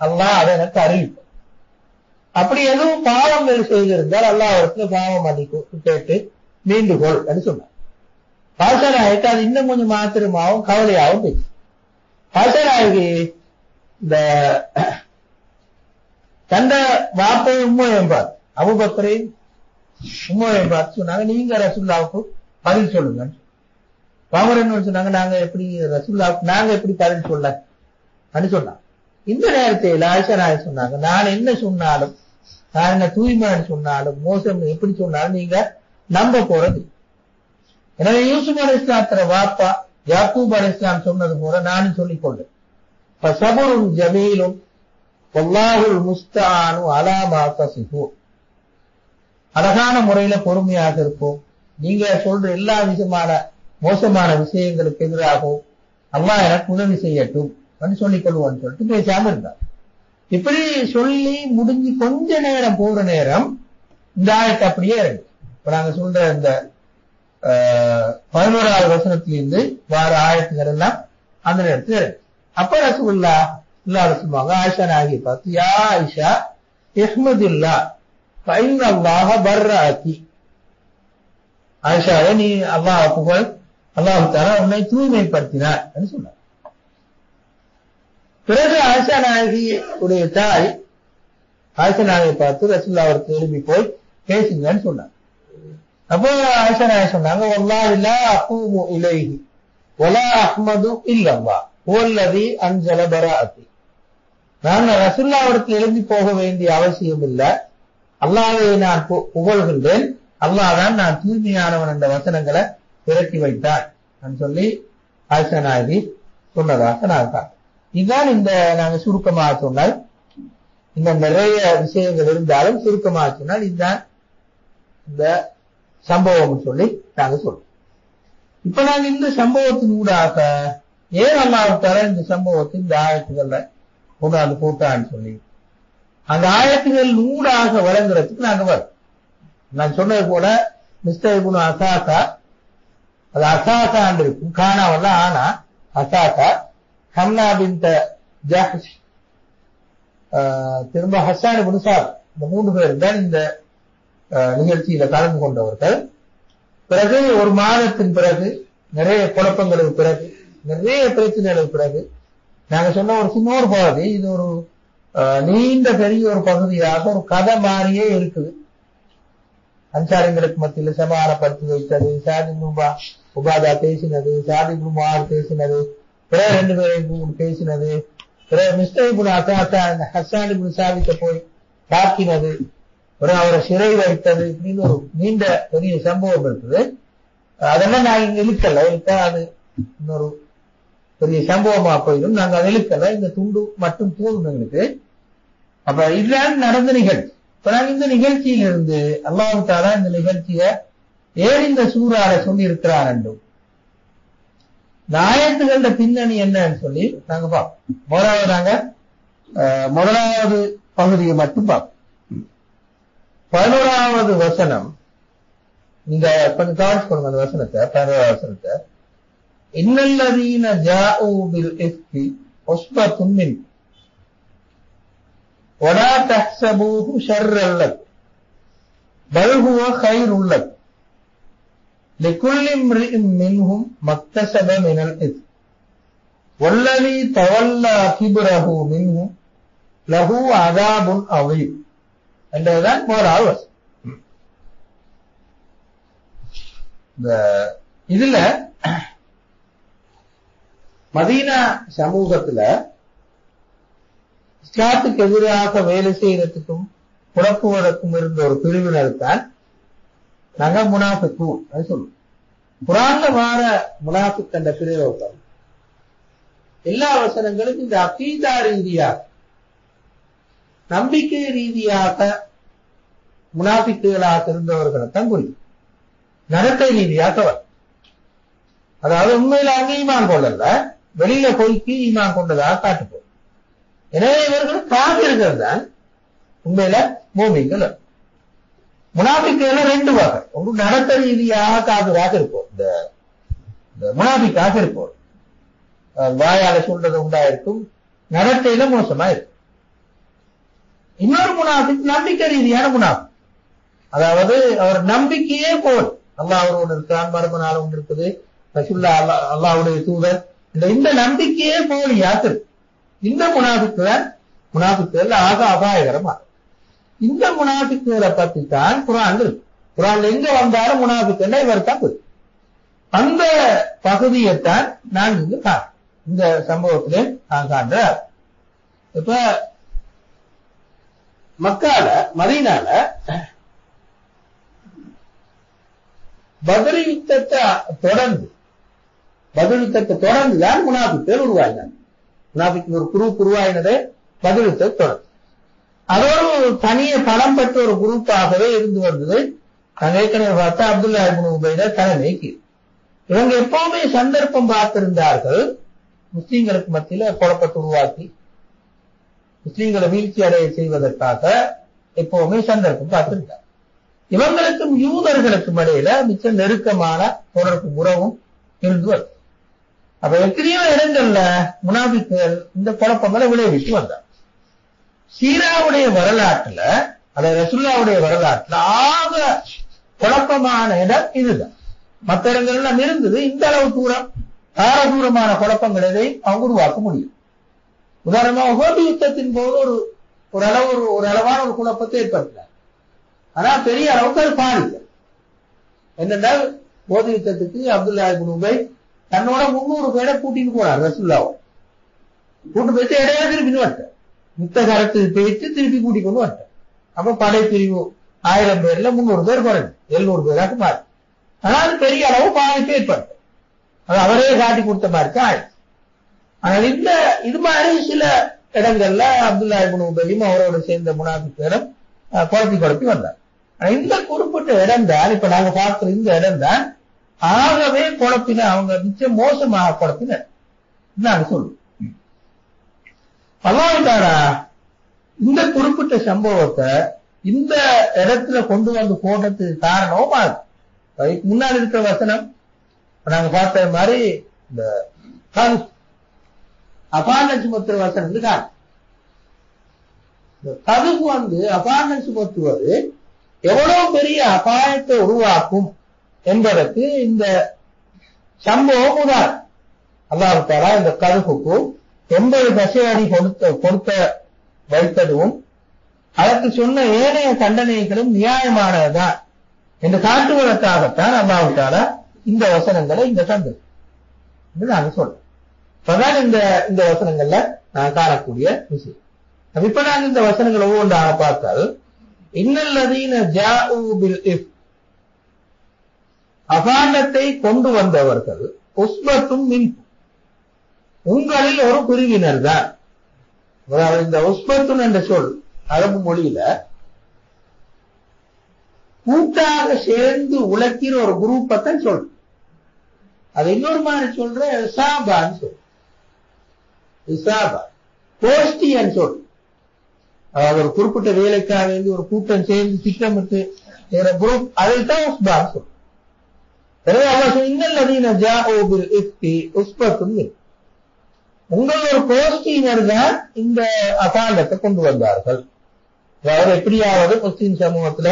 அல்லாஹ் அதை எனக்கு அறிவிக்கும். அப்படி எதுவும் பாவங்கள் செய்திருந்தால் அல்லாஹ் அவருக்கு பாவம் மன்னிக்கும் கேட்டு மீண்டுகொள் என்று சொன்னார். ஆயிஷா நாயகிக்கு அது இன்னும் கொஞ்சம் மாத்திரமாகவும் கவலையாகவும் பேச்சு. ஆயிஷா நாயகி இந்த தந்த வாப்பை உம்மையும் பார்த்து அபூபக்கரையும் உம்மையும் பார்த்து சொன்னாங்க, நீங்க ரசூலுல்லாஹ்வுக்கு பதில் சொல்லுங்க. அவங்க என்ன சொன்னாங்க, நாங்க எப்படி ரசூலுல்லாஹ்வுக்கு நாங்க எப்படி பதில் சொல்ல சொன்னாங்க. இந்த நேரத்தில் ஆயிஷா நாயகி சொன்னாங்க, நான் என்ன சொன்னாலும், நான் என்ன தூய்மைன்னு சொன்னாலும், மோசம் எப்படி சொன்னாலும் நீங்க நம்ப போறது. எனவே யூசுப் அலைஹிஸ்ஸலாத்தோட வாப்பா யாக்கூப் அலைஹிஸ்ஸலாம் சொன்னது போல நானும் சொல்லிக் கொண்டேன். ஃபஸபுருன் ஜமீலும் வல்லாஹுல் முஸ்தஆனு அலா மா தஸிஃபூன். அழகான முறையில பொறுமையாக இருப்போம். நீங்க சொல்ற எல்லா விதமான மோசமான விஷயங்களுக்கு எதிராகவும் அல்லாஹ் எனக்கு உதவி செய்யட்டும் சொல்லிக் கொள்வோம்னு சொல்லிட்டு பேசாம இருந்தார். இப்படி சொல்லி முடிஞ்சு கொஞ்ச நேரம் போற நேரம் இந்த ஆயத்தை அப்படியே இருக்கு. இப்ப நாங்க சொல்ற இந்த 11வது வசனத்திலிருந்து வார ஆயத்துகள் எல்லாம் அந்த நேரத்தில் இருக்கு. அப்ப ரசூலுல்லாஹ் சொல்லுவாங்க, ஆயிஷா நாயகி பார்த்து, யா ஆயிஷா இஹ்மதுல்லாஹ் ஃபஇன்ன அல்லாஹ பர்ராகி. ஆயிஷாவே நீ அல்லாஹ் புகழ், அல்லாஹ் தஆலா உன்னை தூய்மைப்படுத்தினார் என்று சொன்னார். பிறகு ஆயிஷா நாயகி உடைய தாய் ஆயிஷா நாயகி பார்த்து ரசூலுல்லாஹ் அவருக்கு எழுப்பி போய் பேசுங்கன்னு சொன்னார். அப்போ ஆயிஷா நாயகி சொன்னாங்க, வல்லாஹி லா அகூமு இலைஹி வலா அஹ்மது இல்லல்லாஹ் ஹுவல்லதி அன்ஸல பராஅத்தி. நான் ரசூலுல்லாஹ் அவருக்கு எழுப்பி போக வேண்டிய அவசியம் இல்லை, அல்லாஹ்வை நான் புகழ்கின்றேன், அல்லாஹ் தான் நான் தூய்மையானவன் என்ற வசனங்களை இறக்கி வைத்தான் சொல்லி ஆயிஷா நாயகி சொன்னதாக நான் பார்த்தேன். இதுதான் இந்த நாங்க சுருக்கமாக சொன்னால், இந்த நிறைய விஷயங்கள் இருந்தாலும் சுருக்கமாக சொன்னால் இதுதான் இந்த சம்பவம் சொல்லி நாங்க சொல்றோம். இப்ப நாங்க இந்த சம்பவத்தின் ஊடாக ஏன் அல்லாஹ் தஆலா இந்த சம்பவத்தை இந்த ஆயத்துக்கள்ல கொண்டாந்து போட்டான்னு சொல்லி அந்த ஆயத்துகள் ஊடாக வழங்குறதுக்கு நாங்க வரோம். நான் சொன்னது போல மிஸ்டர் இப்னு அசாசா, அது அசாசான் இருக்கும், காணாவல்ல ஆனா அசாசா, ஹம்னா பின்த் ஜஹ்ஷ், திரும்ப ஹஸ்ஸான் இப்னு சாத், இந்த 3 பேர் தான் இந்த நிகழ்ச்சியில கலந்து கொண்டவர்கள். பிறகு ஒரு மாதத்தின் பிறகு நிறைய குழப்பங்களுக்கு பிறகு நிறைய பிரச்சனைகளுக்கு பிறகு நாங்க சொன்ன ஒரு சின்ன ஒரு பகுதி, இது ஒரு நீண்ட பெரிய ஒரு பகுதியாக ஒரு கதை மாதிரியே இருக்குது. அன்சாரிங்களுக்கு மத்தியில் சமாதானப்படுத்தி வைத்தது, சாதி உபாதா பேசினது, சாதி முஆத் பேசினது, பிறகு 2 பேரையும் பேசினது, பிறகு மிஸ்டர் இப்னு அசாசா ஹஸ்ஸான் இப்னு சாபித்தை போய் தாக்கினது, பிறகு அவரை சிறை வைத்தது, இப்படின்னு ஒரு நீண்ட பெரிய சம்பவம் இருக்குது. அதெல்லாம் நாங்க இங்க இழுக்கல, அது இன்னொரு பெரிய சம்பவமா போயிடும். நாங்க அதை இழுக்கல, இந்த துண்டு மட்டும் போதும் எங்களுக்கு. அப்ப இதுதான் நடந்த நிகழ்ச்சி. இப்ப நாங்க இந்த நிகழ்ச்சியிலிருந்து அல்லாஹ் தஆலா இந்த நிகழ்ச்சிய ஏன் இந்த சூறால சொல்லி இருக்கிறார் என்றும் ஆயத்துகளோட பின்னணி என்னன்னு சொல்லி நாங்க பார்ப்போம். நாங்க முதலாவது பகுதியை மட்டும் பார்ப்போம். 11வது வசனம், நீங்க கொஞ்சம் கவனிச்சுக்கணும் அந்த வசனத்தை. 11வது வசனத்தை, இன்னல்லதீன ஜாஊ பில் இஃப்கி உஸ்பத்தும் மின்கும் வலா தஹ்ஸபூஹு ஷர்ரன் லக்கும் பல் ஹுவ கைருன் லக்கும் லிகுல்லி இம்ரிஇன் மின்ஹும் மக்தஸப மினல் இஸ்ம் வல்லதீ தவல்லா கிப்ரஹு மின்ஹும் லஹு அஸாபுன் அதீம் என்றதுதான் முதலாவது வசனம். இந்த இதுல மதீனா சமூகத்துல இஸ்லாத்துக்கு எதிராக வேலை செய்யறதுக்கும் குழப்புவதற்கும் இருந்த ஒரு பிரிவினர் தான் நாங்க முனாஃபிக்கூன் அது சொல்லுவோம். குர்ஆன்ல வார முனாஃபிக் என்ற பிரயோகம் எல்லா வசனங்களும் இந்த அகீதா ரீதியாக நம்பிக்கை ரீதியாக முனாஃபிக்குகளாக இருந்தவர்களைத்தான் குறிக்கும். நடத்தை ரீதியாக அதாவது உண்மையில அங்க ஈமான் கொள்ளல, வெளியில போய்க்கு ஈமான் கொண்டதாக காட்டுப்போம். எனவே இவர்கள் காபிர்கள் தான் உண்மையில மூமின்கள். முனாஃபிக்குகள் ரெண்டு வகை. ஒரு நடத்த ரீதியாக காபிராக இருப்போம், இந்த முனாஃபிக்காக இருப்போம். வாயால சொல்றது உண்டாயிருக்கும், நடத்தையில மோசமா இருக்கும். இன்னொரு முனாஃபிக் நம்பிக்கை ரீதியான முனாஃபிக். அதாவது அவர் நம்பிக்கையே போல் அல்லாஹ் அவரோடு இருக்கான், மறும நாள் ஒன்று இருக்குது, ரசூலுல்லா அல்லாஹ்வுடைய தூதர், இந்த நம்பிக்கையே போலியாக இருக்கு. இந்த முனாஃபிக்குகள் ஆக அபாயகரமா. இந்த முனாஃபிக்குகளை பத்தி தான் குர்ஆன் இருக்கு. குர்ஆன்ல எங்க வந்தாலும் முனாஃபிக்குன்னா இவர் தான் இருக்கு. அந்த பகுதியைத்தான் நான் இங்கு காண இந்த சம்பவத்திலே நான் காண்றார். இப்ப மக்கால மதீனால பத்ர் யுத்தத்தை தொடர்ந்துதான் முனாஃபிக்குகள் உருவாயினாங்க. முனாஃபிக் ஒரு குரூப் உருவாயினதே பத்ர் யுத்தத்தை தொடர்ந்து. அதோடு தனிய பலம் பெற்ற ஒரு குரூப்பாகவே இருந்து வந்தது. நாங்க ஏற்கனவே பார்த்தா அப்துல்லா இப்னு உபைத தலைமைக்கு. இவங்க எப்பவுமே சந்தர்ப்பம் பார்த்திருந்தார்கள் முஸ்லீம்களுக்கு மத்தியில குழப்பத்தை உருவாக்கி முஸ்லீம்களை வீழ்ச்சி அடைய செய்வதற்காக எப்பவுமே சந்தர்ப்பம் பார்த்திருந்தார். இவங்களுக்கும் யூதர்களுக்கும் இடையில மிச்ச நெருக்கமான தொடர்பு உறவும் இருந்து வருது. அப்ப எத்தனையோ இடங்கள்ல முனாஃபிக்குகள் இந்த குழப்பங்களை விளைவிட்டு வந்தார். சீராவுடைய வரலாற்றுல அல்லது ரசூலுல்லாஹ்வுடைய வரலாற்றுல ஆக குழப்பமான இடம் இதுதான். மற்ற இடங்கள்லாம் இருந்தது. இந்த அளவு தூரமான குழப்பங்கள் எதையும் அவங்க உருவாக்க முடியும். உதாரணமா உஹது யுத்தத்தின் போது ஒரு அளவான ஒரு குழப்பத்தை ஏற்படுத்தினார். ஆனா பெரிய அளவுக்கு அது பாதிக்க என்னென்றால் உஹது யுத்தத்துக்கு அப்துல்லா இப்னு உபை தன்னோட 300 பேரை கூட்டிட்டு போனார். ரசூலுல்லாஹ் கூட்டு போயிட்டு இடையில திருப்பி வந்துட்டார். யுத்த காலத்துக்கு போயிட்டு திருப்பி கூட்டிக் கொண்டு வந்துட்டார். அப்ப படை பிரிவு 1000 பேர்ல 300 பேர் குறைஞ்சு 700 பேராக மாறி. ஆனால் பெரிய அளவு பாதிப்பு ஏற்பட்டது. அது அவரே காட்டி கொடுத்த மாதிரி தான் ஆயிடுச்சு. ஆனால் இது மாதிரி சில இடங்கள்ல அப்துல்லா இப்னு உபையும் அவரோட சேர்ந்த முனாஃபிக்குகளும் குழப்பி வந்தார். இந்த குறிப்பிட்ட இடம் தான் இப்ப நாங்க பார்க்கிற இந்த இடம் தான் ஆகவே குழப்பின, அவங்க மிச்சம் மோசமாக குழப்பினர் நாங்க சொல்லுவோம். அல்லாஹ் இந்த குறிப்பிட்ட சம்பவத்தை இந்த இடத்துல கொண்டு வந்து போட்டதுக்கு காரணம் முன்னாடி இருக்கிற வசனம் நாங்க பார்த்த மாதிரி இந்த அபாண்டம் சுமத்துற வசனம் காரணம். கதுகு அபாண்டம் சுமத்துவது எவ்வளவு பெரிய அபாயத்தை உருவாக்கும் என்பதற்கு இந்த சம்பவம் உதாரணம். அல்லாஹ் தஆலா இந்த கதுகுக்கு 80 தசை அடி கொடுத்த வைத்ததும் அதற்கு சொன்ன ஏனைய தண்டனைகளும் நியாயமானதுதான் என்று காட்டுவதற்காகத்தான் அல்லாஹ் தஆலா இந்த வசனங்களை இங்க தந்தது என்று நாங்க சொல்றோம். இப்பதான் இந்த வசனங்கள்ல நான் காணக்கூடிய விஷயம். இப்ப நாங்க இந்த வசனங்கள் ஒவ்வொன்றாக பார்த்தால் இன்னல்லதீன ஜாஊ பில் இஃப் அபாண்டத்தை கொண்டு வந்தவர்கள் உஸ்பத்தும் மின்கும் உங்களில் ஒரு பிரிவினர் தான். இந்த உஸ்பத்துன் என்ற சொல் அரபு மொழியில கூட்டாக சேர்ந்து உழைக்கிற ஒரு குரூப்பத்தான் சொல். அது இன்னொரு மாதிரி சொல்ற இசாபான்னு சொல். இசாபா கோஷ்டின்னு சொல். அதாவது ஒரு குறிப்பிட்ட வேலைக்காக வேண்டி ஒரு கூட்டம் சேர்ந்து திட்டமிட்டு குரூப் அதைத்தான் உஸ்பான்னு சொல். எனவே அவர் இன்னல்லதீன ஜாஊ பில் இஃப்கி உஸ்பத்துன் மின்கும் உங்கள் ஒரு கோஷ்டியினர் தான் இந்த அபாண்டத்தை கொண்டு வந்தார்கள். அதாவது எப்படியாவது முஸ்லிம் சமூகத்துல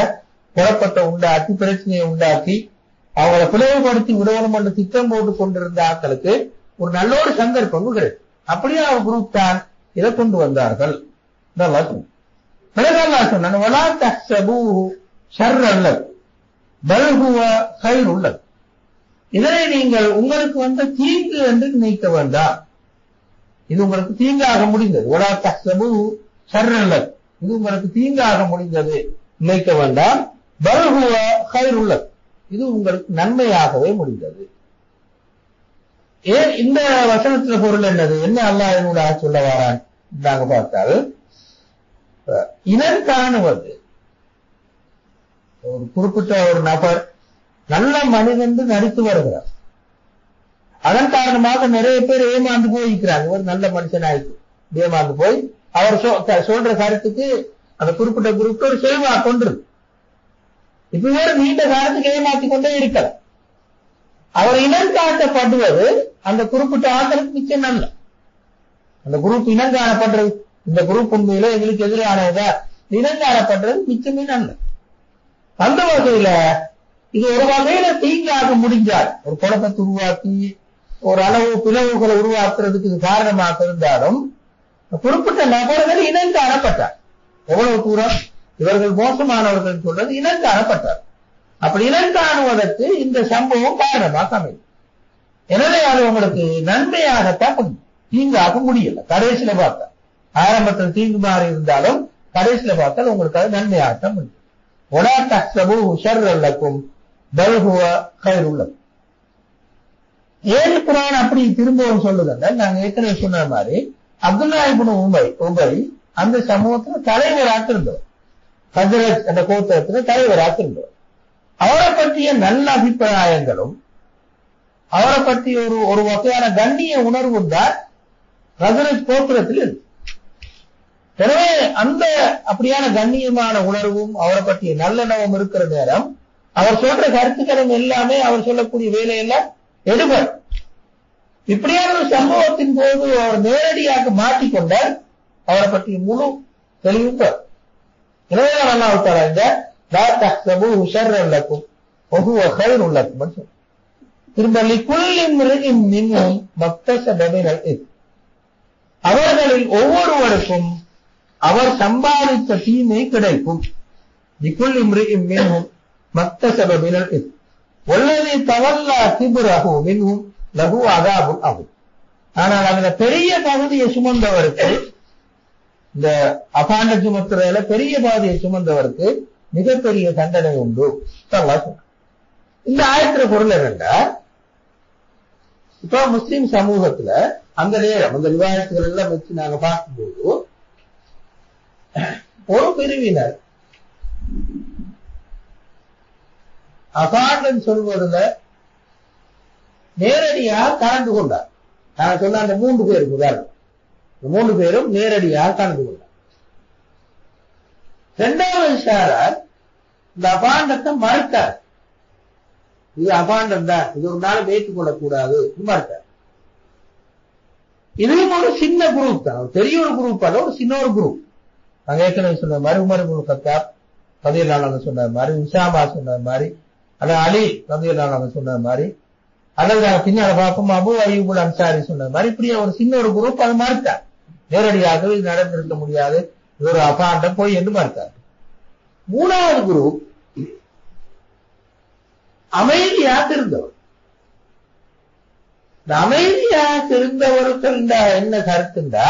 குழப்பத்தை உண்டாக்கி பிரச்சனையை உண்டாக்கி அவங்களை பிளவுபடுத்தி விடணும் என்று திட்டம் போட்டு கொண்டிருந்த ஆட்களுக்கு ஒரு நல்ல ஒரு சந்தர்ப்பம் கிடைக்கும். அப்படியே அவர் குரூப் தான் இதை கொண்டு வந்தார்கள். இதனை நீங்கள் உங்களுக்கு வந்த தீங்கு என்று நினைக்க வேண்டாம். இது உங்களுக்கு தீங்காக முடிந்தது. ஒலா தஹ்சபு ஷர்ரன் லக், இது உங்களுக்கு தீங்காக முடிந்தது நினைக்க வேண்டாம். பல் ஹுவ கைருல் லக், இது உங்களுக்கு நன்மையாகவே முடிந்தது. ஏன் இந்த வசனத்துல பொருள் என்னது? என்ன அல்லாஹ் என்னோட சொல்ல வாரான் நாங்க பார்த்தால், இனம் காணுவது, ஒரு குறிப்பிட்ட ஒரு நபர் நல்ல மனிதன் நடித்து வருகிறார். அதன் காரணமாக நிறைய பேர் ஏமாந்து போயிருக்கிறாங்க. ஒரு நல்ல மனுஷனாயிருக்கு ஏமாந்து போய் அவர் சொல்ற கருத்துக்கு அந்த குறிப்பிட்ட குரூப் ஒரு செல்வா கொண்டு இப்ப வேற நீண்ட காலத்துக்கு ஏமாற்றி கொண்டே இருக்கல. அவர் இனம் காட்டப்படுவது அந்த குறிப்பிட்ட ஆட்களுக்கு மிச்சம் நல்ல. அந்த குரூப் இனம் காணப்படுறது, இந்த குரூப் உண்மையில எங்களுக்கு எதிரானதா இனம் காணப்படுறது மிச்சமே நல்ல. அந்த வகையில இது ஒரு வகையில தீங்காக முடிஞ்சால், ஒரு குழப்பத்தை உருவாக்கி ஒரு அளவு பிளவுகளை உருவாக்குறதுக்கு இது காரணமாக இருந்தாலும் குறிப்பிட்ட நபர்கள் இனம் காணப்பட்டார். எவ்வளவு தூரம் இவர்கள் மோசமானவர்கள் சொல்றது இனம் காணப்பட்டார். அப்படி இனம் காணுவதற்கு இந்த சம்பவம் காரணமாக அமையும். எனவே அது உங்களுக்கு நன்மையாகத்தான் முடியும், தீங்காக முடியல. கடைசியில பார்த்தா ஆரம்பத்தில் தீங்கு மாறி இருந்தாலும் கடைசியில பார்த்தால் உங்களுக்கு அது நன்மையாகத்தான் முடியும். ஒலா தஹ்சபு ஷர்ரன் லக்கும் பல் ஹுவ கைருல் லக்கும். ஏன் குர்ஆன் அப்படி திரும்பவும் சொல்லுதல்ல, நாங்க ஏற்கனவே சொன்ன மாதிரி அப்துல்லா இப்னு உபை அந்த சமூகத்துல தலைவராக இருந்தவர், ஹஜ்ரத் என்ற கோத்திரத்துல தலைவராக இருந்தவர். அவரை பற்றிய நல்ல அபிப்பிராயங்களும் அவரை பற்றி ஒரு வகையான கண்ணிய உணர்வும் தான் ஹஜ்ரத் கோத்திரத்தில் இருக்கு. எனவே அந்த அப்படியான கண்ணியமான உணர்வும் அவரை பற்றிய நல்லெண்ணமும் இருக்கிற நேரம் அவர் சொல்ற கருத்துக்களும் எல்லாமே அவர் சொல்லக்கூடிய வேலையெல்லாம் எடுபடும். இப்படியான ஒரு சம்பவத்தின் போது அவர் நேரடியாக மாற்றிக்கொண்டால் அவரை பற்றிய முழு தெளிவும் பெறும். எனவே அல்லாஹ் தஆலா இந்த லா தஹ்சபு ஷர்ரன் லக்கும் வஹுவ கைருல் லக்கும் திரும்ப லிகுல்லி இம்ரிஇன் மின்ஹும் மக்தஸப மினல் இத்ம், அவர்களில் ஒவ்வொருவருக்கும் அவர் சம்பாதித்த தீமை கிடைக்கும். லிகுல்லி இம்ரிஇன் மின்ஹும் மக்தஸப மினல் இத்ம் வல்லதி தவல்லா கிப்ரஹு மின்ஹும் லஹு அஸாபுன் அதீம். ஆனால் அதுல பெரிய பகுதியை சுமந்தவருக்கு, இந்த அபாண்ட சுமத்துறதுல பெரிய பகுதியை சுமந்தவருக்கு மிகப்பெரிய தண்டனை உண்டு. இந்த ஆயத்திர பொருள் என்னன்னா, இப்ப முஸ்லிம் சமூகத்துல அந்த நேரம் அந்த விவாதத்துகள் எல்லாம் வச்சு நாங்க பார்க்கும்போது ஒரு பிரிவினர் அபாண்டம் சொல்வதில் நேரடியாக கலந்து கொண்டார். நான் சொன்ன அந்த 3 பேருக்கு உதாரணம், 3 பேரும் நேரடியாக கலந்து கொண்டார். 2வது சாரார் இந்த அபாண்டத்தை மறுத்தார். இது அபாண்டம் தான், இது ஒரு நாள் ஏற்றுக்கொள்ளக்கூடாது மறுத்தார். இதுவும் ஒரு சின்ன குரூப் தான், பெரிய ஒரு குரூப் அல்ல, ஒரு சின்ன ஒரு குரூப். நாங்க ஏற்கனவே சொன்ன மாதிரி உமர் இப்னு கத்தாப் ரலியல்லாஹு அன்ஹு சொன்ன மாதிரி, உஸாமா சொன்ன மாதிரி, அல்லது அலி ரலியல்லாஹு அன்ஹு சொன்ன மாதிரி, அல்லது நாங்க பின்னால பார்ப்போம் அபூ அய்யூப் அல் அன்சாரி சொன்ன மாதிரி, இப்படியே ஒரு சின்ன ஒரு குரூப் அது மறுத்தார். நேரடியாக இது நடந்திருக்க முடியாது, இது ஒரு அபாண்டம் போய் என்று மறுத்தார். 3வது குரூப் அமைதியாக இருந்தவர். இந்த அமைதியாக இருந்தவருக்கு என்ன கருத்துண்டா,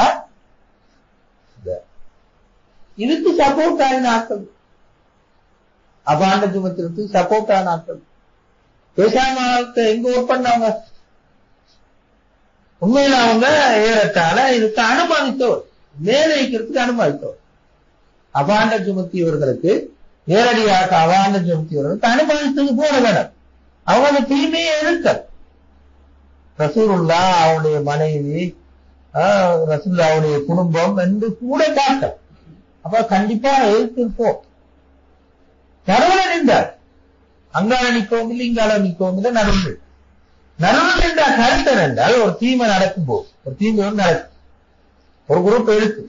இதுக்கு சப்போர்ட் ஆன ஆக்கள், அபாண்ட சுமத்திற்கு சப்போர்ட் ஆன ஆக்கள் பேசாம எங்க ஒர்க் பண்ணவங்க, உண்மையில அவங்க ஏறத்தால இதுக்கு அனுமதித்தவர், மேலைக்கிறதுக்கு அனுமதித்தவர். அபாண்ட சுமத்தியவர்களுக்கு நேரடியாக அபாண்ட சுமத்தியவர்களுக்கு அனுமதித்தது போல வேணும். அவங்க அந்த தீமையை எதிர்க்க ரசூலுல்லா அவனுடைய மனைவி ரசூலுல்லாவுடைய குடும்பம் என்று கூட காட்ட, அப்ப கண்டிப்பா எதிர்த்திருப்போம். நடுவில் நின்றார், அங்கால நிற்கவும் இல்லை இங்கால நிற்கவும் இல்லை, நடுவில் நின்ற கருத்து என்றால் ஒரு தீமை நடக்கும் போது, ஒரு தீமை ஒன்று நடக்கும், ஒரு குரூப் எடுத்து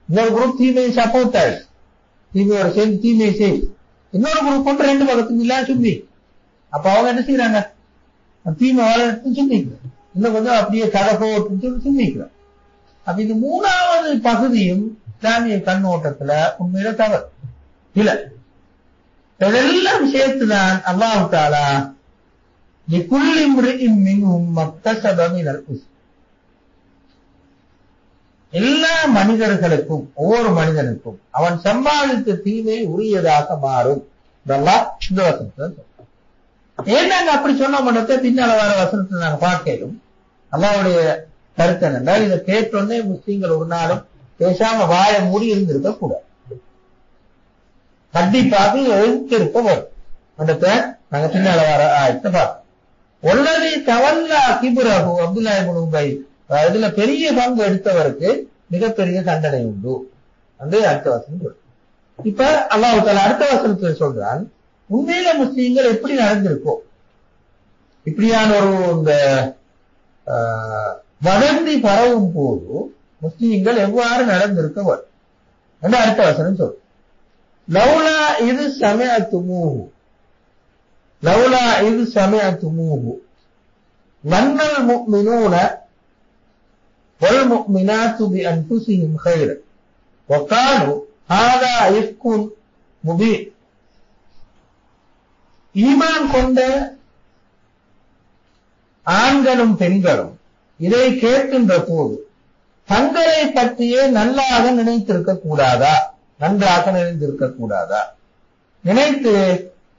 இன்னொரு குரூப் தீமையை சப்போர்ட் ஆகி தீமையோட சேர்ந்து தீமையை செய்து இன்னொரு குரூப் கொண்டு 2 பக்கத்துக்கு இல்லா சும்மி, அப்ப அவங்க என்ன செய்யறாங்க, தீமை வளர்த்து சும்மிக்கிறாங்க, இன்னும் கொஞ்சம் அப்படியே கதை போட்டு சும்மிக்கிறாங்க. அப்ப இது 3வது பகுதியும் இஸ்லாமிய கண்ணோட்டத்துல உண்மையில தவறு இல்ல. இதெல்லாம் சேர்த்துதான் அல்லாஹ் தஆலா லிகுல்லி இம்ரிஇன் மின்ஹும் மக்தஸப மினல் இஸ்ம். எல்லா மனிதர்களுக்கும் ஒவ்வொரு மனிதனுக்கும் அவன் சம்பாதித்த தீமை உரியதாக மாறும். ஏன் நாங்க அப்படி சொன்னோம் பின்னால வர வசனத்தை நாங்க பார்க்கலும் அல்லாஹ்வுடைய கருத்து என்னென்றால் இதை கேட்டோன்னே முஸ்லீம்கள் ஒரு நாளும் பேசாம வாய மூடி இருந்திருக்க கூடாது. கண்டிப்பாக எழுந்திருக்க வரும். நாங்க பின்னால வர ஆயத்தை பார்ப்போம். உள்ளதை தவல்லா கிபுரஹு அப்துல்லா இப்னு உபை, இதுல பெரிய பங்கு எடுத்தவருக்கு மிகப்பெரிய தண்டனை உண்டு என்று அடுத்த வசனம். இப்ப அல்லாஹ் தஆலா அடுத்த வசனத்தில் சொல்றான், உண்மையில முஸ்லீம்கள் எப்படி நடந்திருக்கோம், இப்படியான ஒரு இந்த வதந்தி பரவும் போது முஸ்லீம்கள் எவ்வாறு நடந்திருக்கவர் என்று அடுத்த வசனம் சொல். லவ்லா இது சமஅத்துமூஹு லவ்லா இது சமஅத்துமூஹு வன்னல் முஃமினூன வல் முஃமினாத்து பிஅன்ஃபுஸிஹிம் கைரன் வகாலு ஹாதா இஃப்குன் முபீன். ஈமான் கொண்ட ஆண்களும் பெண்களும் இதை கேட்கின்ற போது தங்களை பற்றியே நன்றாக நினைத்திருக்க கூடாதா, நன்றாக நினைத்திருக்க கூடாதா, நினைத்து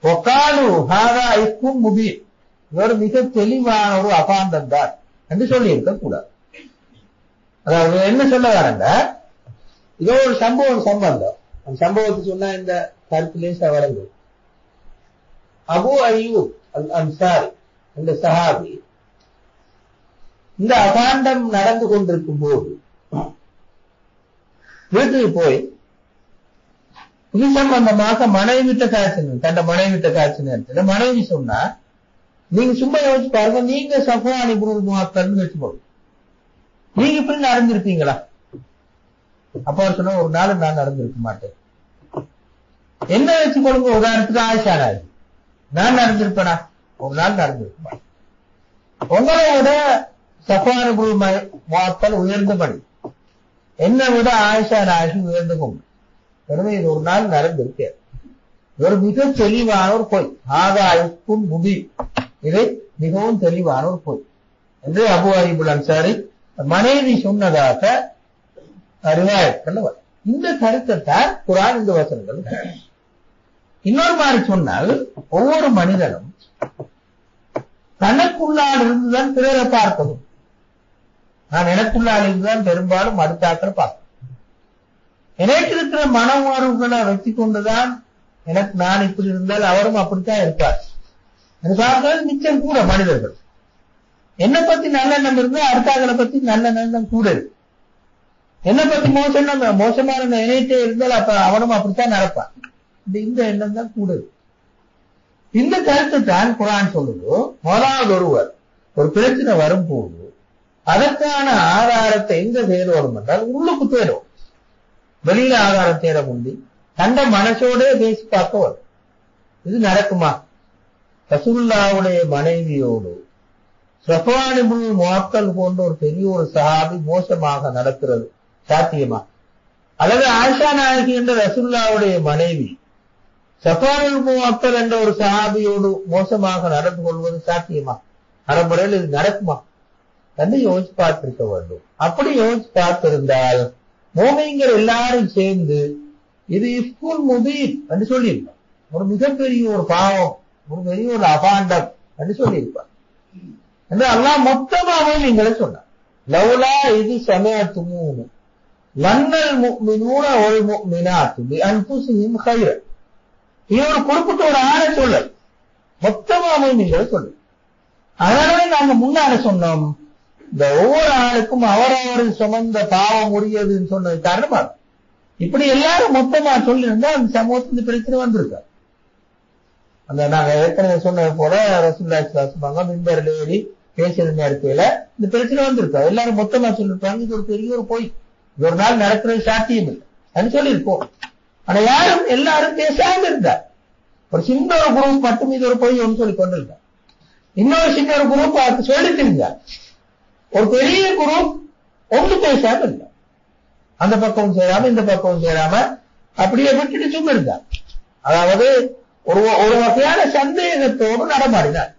ஒகாலு ஹாதா இஃப்குன் முபீன், இவர் மிக தெளிவான ஒரு அபாண்டம் தான் என்று சொல்லி இருக்க கூடாது. அதாவது என்ன சொல்ல வரங்க, இதோ ஒரு சம்பவம் சம்பந்தம், அந்த சம்பவத்தை சொன்னா இந்த கருத்துலேசா வழங்கும். அபு அய்யூப் அல் அன்சாரி இந்த சஹாபி இந்த அபாண்டம் நடந்து கொண்டிருக்கும் போது வீட்டுக்கு போய் இது சம்பந்தமாக மனைவிட்ட காய்ச்சின, தன் மனைவிட்ட காய்ச்சி நேரத்தில் மனைவி சொன்னா, நீங்க சும்மா யோசிச்சு பாருங்க, நீங்க சஃப்வான் இப்னு முஅத்தல்னு வச்சுக்கோங்க, நீங்க இப்படி நடந்திருப்பீங்களா? அப்ப அவர் சொன்ன, ஒரு நாள் நான் நடந்திருக்க மாட்டேன். என்ன வச்சுக்கொள்ளுங்க, உதாரணத்துக்கு ஆயிஷா நாய், நான் நடந்திருப்பேனா? ஒரு நாள் நடந்திருக்க மாட்டேன். உங்களை விட சஃப்வான் இப்னு முஅத்தல் உயர்ந்தபடி, என்னை விட ஆயிஷா நாயகி உயர்ந்த கொண்டு, எனவே இது ஒரு நாள் நடந்திருக்க. ஒரு மிக தெளிவான ஒரு பொய், ஆதாயக்கும் முடி, இதை மிகவும் தெளிவான ஒரு பொய் என்று அபு அய்யூப் அன்சாரி மனைவி சொன்னதாக ரிவாயத்கள் வரும். இந்த கருத்தை தான் குர்ஆன் இந்த வசனங்கள். இன்னொரு மாதிரி சொன்னால், ஒவ்வொரு மனிதனும் தனக்குள்ளால் இருந்துதான் பிறரை பார்க்கணும். நான் எனக்குள்ளால் இருந்துதான் பெரும்பாலும் அடுத்தாக்கள் பார்க்கணும். எனக்கு இருக்கிற மன உணர்வுகளை வச்சு கொண்டுதான் எனக்கு நான் இப்படி இருந்தால் அவரும் அப்படித்தான் இருப்பார் என்று பார்க்கிறது மிச்சம் கூட மனிதர்கள். என்னை பத்தி நல்ல எண்ணம் இருந்தா அடுத்தாக்களை பத்தி நல்ல எண்ணம் கூட இருக்கு. என்னை பத்தி மோசமான நினைட்டே இருந்தால் அப்ப அவனும் அப்படித்தான் நடப்பான். இந்த எண்ணம் தான் கூட இருக்கு. இந்த கருத்து தான் குர்ஆன் சொல்லுது. முதலாவது ஒருவர் ஒரு பிரச்சனை வரும்போது அதற்கான ஆதாரத்தை எங்க தேடுவோம் என்றால் உள்ளுக்கு தேடும். வெளியில ஆதாரம் தேட முந்தி தண்ட மனசோட பேசி பார்க்க வரும். இது நடக்குமா? ரசூலுல்லாஹ்வுடைய மனைவியோடு சஃப்வான் இப்னு முஅத்தல் போன்ற ஒரு பெரிய ஒரு சஹாபி மோசமாக நடக்கிறது சாத்தியமா? அல்லது ஆயிஷா நாயகி என்ற ரசூலுல்லாஹ்வுடைய மனைவி சஃப்வான் இப்னு முஅத்தல் என்ற ஒரு சஹாபியோடு மோசமாக நடந்து கொள்வது சாத்தியமா? நடைமுறையில் இது நடக்குமா? என்று யோசிச்சு பார்த்திருக்க வேண்டும். அப்படி யோசிச்சு பார்த்திருந்தால் மோமின்கள் எல்லாரும் சேர்ந்து இது இஃப்குன் முபீன் என்று சொல்லியிருப்பார். ஒரு மிகப்பெரிய ஒரு பாவம், ஒரு பெரிய ஒரு அபாண்டம் என்று சொல்லியிருப்பார். என்று அல்லாஹ் மொத்தமாகவே நீங்களே சொன்னார். லவ்லா இது சமஅத்துமூஹு வன்னல் முஃமினூன வல் முஃமினாத்து பிஅன்ஃபுஸிஹிம் கைரன். இது ஒரு குறிப்பிட்ட ஒரு ஆளை சொல்லல், மொத்தமாகவே நீங்களே சொல்லு. அதனால நாங்க முன்னால சொன்னோம், இந்த ஒவ்வொரு ஆளுக்கும் அவரவர் சுமந்த பாவம் முடியதுன்னு சொன்னது காரணமா இப்படி எல்லாரும் மொத்தமா சொல்லியிருந்தா அந்த சமூகத்துல இந்த பிரச்சனை வந்திருக்காரு. அந்த நாங்க ஏற்கனவே சொன்னது போல ரசூலுல்லாஹி ஸல்லல்லாஹு அலைஹி வஸல்லம் மிம்பர்ல ஏறி பேசிய நேரத்துல இந்த பிரச்சனை வந்திருக்கா. எல்லாரும் மொத்தமா சொல்லிருப்பாங்க, இது ஒரு பெரிய ஒரு பொய், இது ஒரு நாள் நடக்கிறது சாத்தியம் இல்லை அப்படின்னு சொல்லியிருக்கோம். ஆனா யாரும் எல்லாரும் பேசாம இருந்தார். ஒரு சின்ன ஒரு குரூப் மட்டும் இது ஒரு பொய் ஒன்று சொல்லி கொண்டிருந்தார். இன்னொரு சின்ன ஒரு குரூப் அதுக்கு சொல்லிட்டு இருந்தார். ஒரு பெரிய குரூப் ஒன்று பேசாம இருந்தார். அந்த பக்கமும் சேராம இந்த பக்கமும் சேராம அப்படியே விட்டுட்டு சும்மா இருந்தார். அதாவது ஒரு வகையான சந்தேகத்தோடு நடமாடினார்.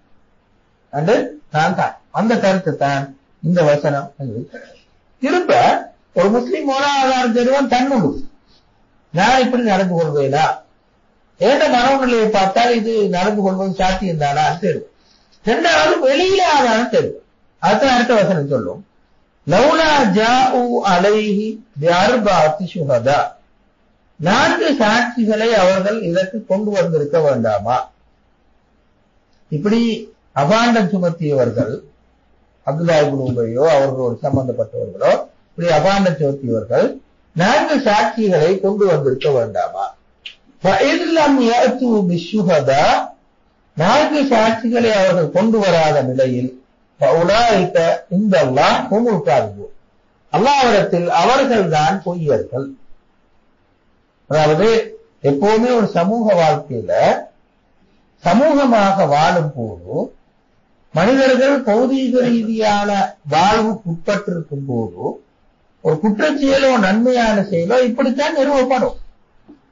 என்று நான் தான் அந்த கருத்து தான் இந்த வசனம். திரும்ப ஒரு முஸ்லீம் மூலாதாரம் தெரிவன் தன்னுண்டு நான் இப்படி நடந்து கொள்வேனா ஏண்ட மனநிலையை பார்த்தால் இது நடந்து கொள்வது சாத்தியம் தானா தெரியும். இரண்டாவது வெளியில ஆதாரம் தெரியும். அதுதான் அடுத்த வசனம் சொல்லும், லௌலா ஜாஉ அலைஹி பிஅர்பஅத்தி ஷுஹதா, 4 சாட்சிகளை அவர்கள் இதற்கு கொண்டு வந்திருக்க வேண்டாமா? இப்படி அபாண்டம் சுமத்தியவர்கள் அப்துல்லா இப்னு உபையோ அவர்களோடு சம்பந்தப்பட்டவர்களோ இப்படி அபாண்டம் சுமத்தியவர்கள் 4 சாட்சிகளை கொண்டு வந்திருக்க வேண்டாமா? ஃபஇல்லம் யஅது பிஷ்ஷுஹதா, 4 சாட்சிகளை அவர்கள் கொண்டு வராத நிலையில் ஃபஉலாயிக இந்தல்லாஹ் ஹுமுல் காதிபூன், அல்லாஹ்விடத்தில் அவர்கள் தான் பொய்யர்கள். அதாவது எப்பவுமே ஒரு சமூக வாழ்க்கையில சமூகமாக வாழும் போது மனிதர்கள் பௌதீக ரீதியான வாழ்வுக்கு உட்பட்டிருக்கும் போது ஒரு குற்றச்செயலோ நன்மையான செயலோ இப்படித்தான் நிறுவப்படும்.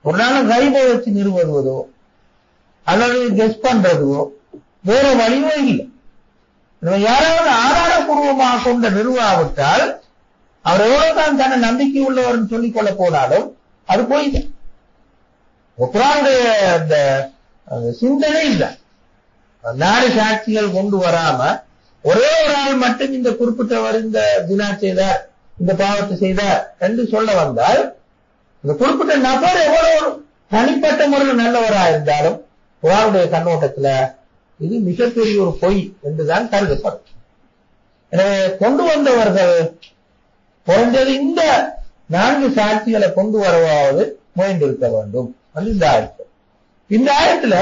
ஒரு நாள் கைபை வச்சு நிறுவுவதோ அல்லது கெஸ் பண்றதோ வேற வழியோ இல்லை. யாராவது ஆதாரபூர்வமாக கொண்ட நிறுவாவிட்டால் அவர் எவ்வளவுதான் தன்னை நம்பிக்கை உள்ளவர் சொல்லிக் கொள்ள போனாலும் அது போய்தான். குர்ஆனுடைய அந்த சிந்தனை இல்லை. 4 சாட்சிகள் கொண்டு வராம ஒரே ஒரு ஆள் மட்டும் இந்த குறிப்பிட்டவர் இந்த தினா செய்தார் இந்த பாவத்தை செய்தார் என்று சொல்ல வந்தால் இந்த குறிப்பிட்ட நபர் எவ்வளவு தனிப்பட்ட முறையில் நல்லவராக இருந்தாலும் குர்ஆனுடைய கண்ணோட்டத்துல இது மிகப்பெரிய ஒரு பொய் என்றுதான் கருதப்படும். எனவே கொண்டு வந்தவர்கள் குறைந்தது இந்த 4 சாட்சிகளை கொண்டு வரவாவது முயன்றிருக்க வேண்டும். இந்த ஆயத்து இந்த ஆயத்துல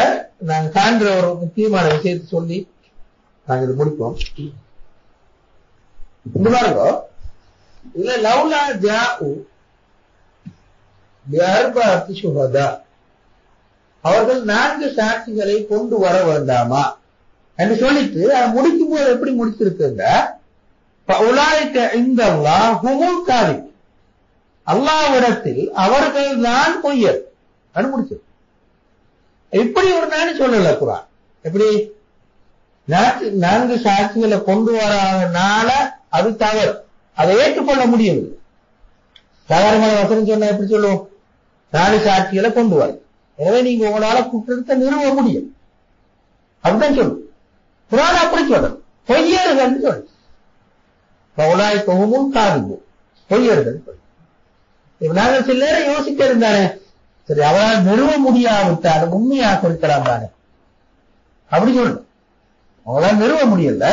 நாங்க காண்கிற ஒரு முக்கியமான விஷயத்தை சொல்லி நாங்க இது முடிப்போம். இந்த பாருங்க, இதுல லௌலா ஜாஉ பிஅர்பஅத்தி ஷுஹதா, அவர்கள் 4 சாட்சிகளை கொண்டு வர வேண்டாமா என்று சொல்லிட்டு முடிக்கும் போது எப்படி முடிச்சிருக்குங்க, ஃபஉலாயிக இந்தல்லாஹ் ஹுமுல் காதிபூன், அல்லாஹ்விடத்தில் அவர்கள் தான் பொய்யர் என்று முடிச்சு. இப்படி ஒரு நாள் சொல்லல குர்ஆன். எப்படி 4 சாட்சிகளை கொண்டு வராதனால அது தவறு, அதை ஏற்றுக்கொள்ள முடியவில்லை. சாதாரணமான வசனம் சொன்னா எப்படி சொல்லுவோம், 4 சாட்சிகளை கொண்டு வர, எனவே நீங்க உங்களால குற்றத்தை நிறுவ முடியும் அப்படிதான் சொல்லும். குர்ஆன் அப்படி சொல்றது பொய்யர்கள் சொல்லு, ஃபஉலாயிக ஹுமுல் காதிபூன், பொய்யர்கள் சொல்லு. இப்ப நாங்கள் சில நேரம் யோசிக்க இருந்தானே, சரி அவரால் நிறுவ முடியாவிட்டாலும் உண்மையாக இருக்கலாம் தானே அப்படி சொல்லணும். அவங்களால் நிறுவ முடியல,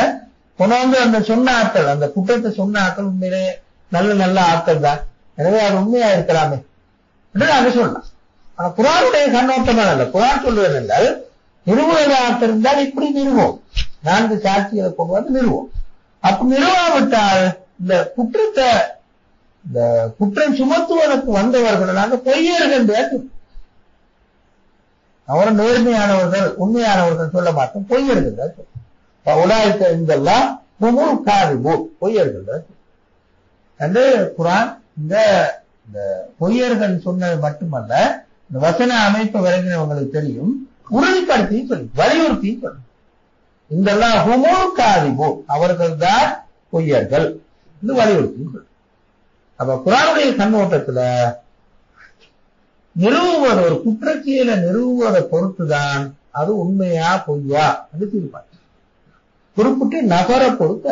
கொண்டாந்து அந்த சொன்ன ஆட்கள் அந்த குற்றத்தை சொன்ன ஆட்கள் உண்மையிலே நல்ல நல்ல ஆட்கள் தான், எனவே அது உண்மையா இருக்கலாமே என்று நாங்க சொல்லலாம். ஆனா குர்ஆனுடைய கண்ணோட்டமா இல்ல. குர்ஆன் சொல்வது என்றால் நிறுவனமாக இருந்தால் இப்படி நிறுவோம், 4 சாட்சிகளை கொண்டு வந்து நிறுவோம். அப்படி நிறுவாவிட்டால் இந்த குற்றத்தை இந்த குற்றம் சுமத்துவதற்கு வந்தவர்கள் நாங்கள் பொய்யர்கள் என்று அவரை நேர்மையானவர்கள் உண்மையானவர்கள் சொல்ல மாட்டோம், பொய்யர்கள் உலகத்தை இந்தெல்லாம் ஹுமுல் காதிபூன், பொய்யர்கள் என்று குர்ஆன் இந்த பொய்யர்கள் சொன்னது மட்டுமல்ல, இந்த வசன அமைப்பு விளங்கினவங்களுக்கு தெரியும், உறுதிப்படுத்தி சொல்லி வலியுறுத்தி சொல்லி இந்தெல்லாம் ஹுமுல் காதிபூன், அவர்கள் தான் பொய்யர்கள் என்று வலியுறுத்தி சொல்லி. அப்ப குர்ஆனுடைய கண்ணோட்டத்துல நிறுவுவது ஒரு குற்றச்செயலை நிறுவுவதை பொறுத்துதான் அது உண்மையா பொய்யா என்று தீர்மானம். குறிப்பிட்ட நபரை பொறுத்த,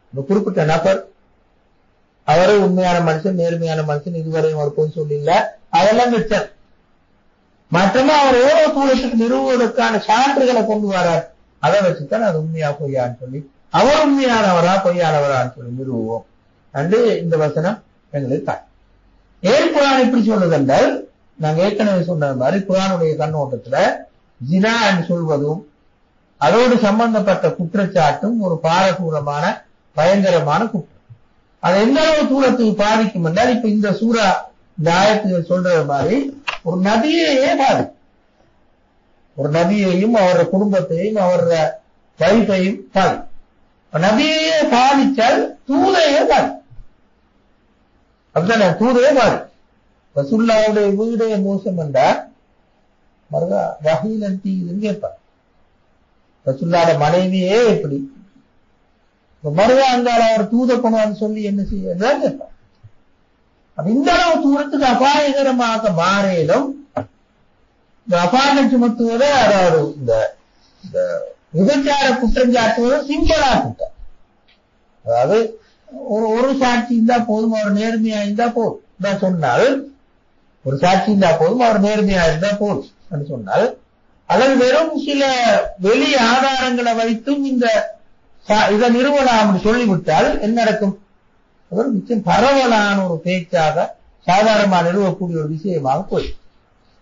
இந்த குறிப்பிட்ட நபர் அவரு உண்மையான மனுஷன் நேர்மையான மனுஷன் இதுவரையும் அவர் பொய் சொல்லில்ல அதெல்லாம் மிச்சம். மற்றமா அவர் எவ்வளவு தூரத்துக்கு நிறுவுவதற்கான சான்றுகளை கொண்டு வரார், அதை வச்சுத்தான் அது உண்மையா பொய்யான்னு சொல்லி அவர் உண்மையானவரா பொய்யானவரான்னு சொல்லி நிறுவுவோம் என்று இந்த வசனம் எங்களுக்கு தான். ஏன் குர்ஆன் இப்படி சொல்றது என்றால், நாங்க ஏற்கனவே சொன்ன மாதிரி குர்ஆனுடைய கண்ணோட்டத்துல ஜினா என்று சொல்வதும் அதோடு சம்பந்தப்பட்ட குற்றச்சாட்டும் ஒரு பாரதூரமான பயங்கரமான குற்றம். அது எந்த அளவு தூரத்துக்கு பாதிக்கும் என்றால், இப்ப இந்த சூரா இந்த ஆயத்துகள் சொல்றது மாதிரி ஒரு நபியையே பாதிக்கும். ஒரு நபியையும் அவருடைய குடும்பத்தையும் அவருடைய வைஃபையும் பாதிக்கும். நபியையே பாதிச்சால் தூதையே பாதிக்கும். அப்படித்தானே, தூதையே பாதிக்கும். ரசூலுல்லாஹ்வுடைய வீடே மோசம் என்றால் மருகா வஹீலன் தீதுன்னு கேட்பார். ரசூலுல்லாஹ்வுடைய மனைவியே எப்படி மறுவாங்கால அவர் தூத கொண்டு சொல்லி என்ன செய்ய கேட்பார். இந்த அளவு தூரத்துக்கு அபாயகரமாக மாறேனும் இந்த அபாயம் சுமத்துவதை அதாவது இந்த விபச்சார குற்றம் சாட்டுவதை சிம்பிளா குற்றம். அதாவது ஒரு சாட்சி இருந்தா போதும், அவர் நேர்மையா இருந்தா போதும் சொன்னால், ஒரு சாட்சி இருந்தா போதும், அவர் நேர்மையா இருந்தா போதும் சொன்னால், அல்லது வெறும் சில வெளி ஆதாரங்களை வைத்தும் இதை நிறுவலாம் சொல்லிவிட்டால் என்ன நடக்கும்? ஒரு நிச்சயம் பரவலான ஒரு பேச்சாக சாதாரணமாக நிறுவக்கூடிய ஒரு விஷயமாக போய்,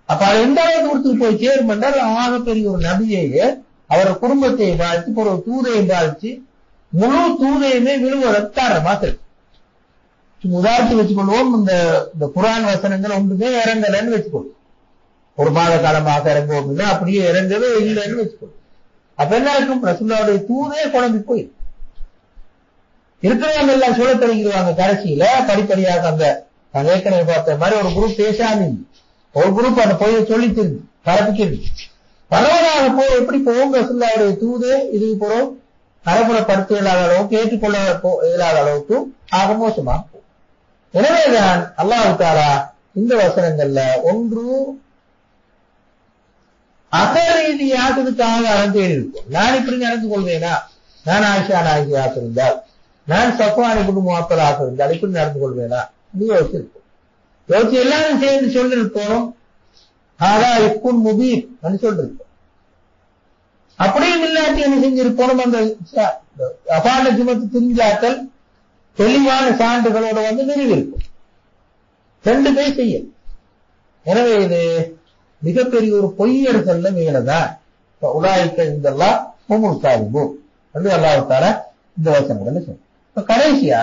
அப்ப அது எந்த அளவுக்கு கொடுத்து போய் சேரும் என்றால், ஆகப்பெரிய ஒரு நபியையே அவரை குடும்பத்தை பாதித்து ஒரு தூதையை பாதிச்சு முழு தூதையுமே விழுவதற்கு காரணமாக இருக்கு. உதாரணத்துக்கு வச்சுக்கொள்வோம், இந்த குர்ஆன் வசனங்கள் ஒன்றுமே இறங்கலன்னு வச்சுக்கொள்வோம். ஒரு மாத காலமாக இறங்குவோம் இல்லை, அப்படியே இறங்கவே இல்லைன்னு வச்சுக்கொள்வோம். அப்ப என்ன இருக்கும்? ரசூலுல்லாஹ்வுடைய தூதே குழம்பி போய் இருக்கிறவங்க எல்லாம் சொல்ல தொடங்கிடுவாங்க. கடைசியில படிப்படியாக நாங்க ஏற்கனவே பார்த்த மாதிரி ஒரு குரூப் பேசாம, ஒரு குரூப் அந்த பொய்யை சொல்லி தெரிஞ்சு பரப்பிக்கிறது பரவலாக போய் எப்படி போகும்? ரசூலுல்லாஹ்வுடைய தூதே இது போறோம் நடைமுறைப்படுத்த இயலாத அளவுக்கு, ஏற்றுக்கொள்ள இயலாத அளவுக்கு ஆக மோசமா. எனவேதான் அல்லாஹ் தஆலா இந்த வசனங்கள்ல ஒன்று அகரீதியாக இதுக்காக நடந்தேறி இருக்கும். நான் இப்படி நடந்து கொள்வேனா, நான் ஆயிஷா நாயகியாக இருந்தால், நான் சஃப்வான் இப்னு முஅத்தலாக இருந்தால் இப்படி நடந்து கொள்வேனா, நீ யோசிச்சிருப்போம். யோசிச்சு எல்லாரும் சேர்ந்து சொல்லிருப்போம், ஆகா இக்குன் முபீன் சொல்லிருப்போம். அப்படியும் இல்லாட்டி என்ன செஞ்சிருப்போம்? அந்த அபாண்ட சுமத்து திரிஞ்சாக்கள் தெளிவான சான்றுகளோட நிறுவிருக்கும். ரெண்டு பேர் செய்ய. எனவே இது மிகப்பெரிய ஒரு பொய்யர்கள்ல மேலதான் உலாய்க்க இதெல்லாம் முமுசாரிபு என்று அல்லாஹ் தஆலா இந்த வசனங்கள் சொல்லும். இப்ப கடைசியா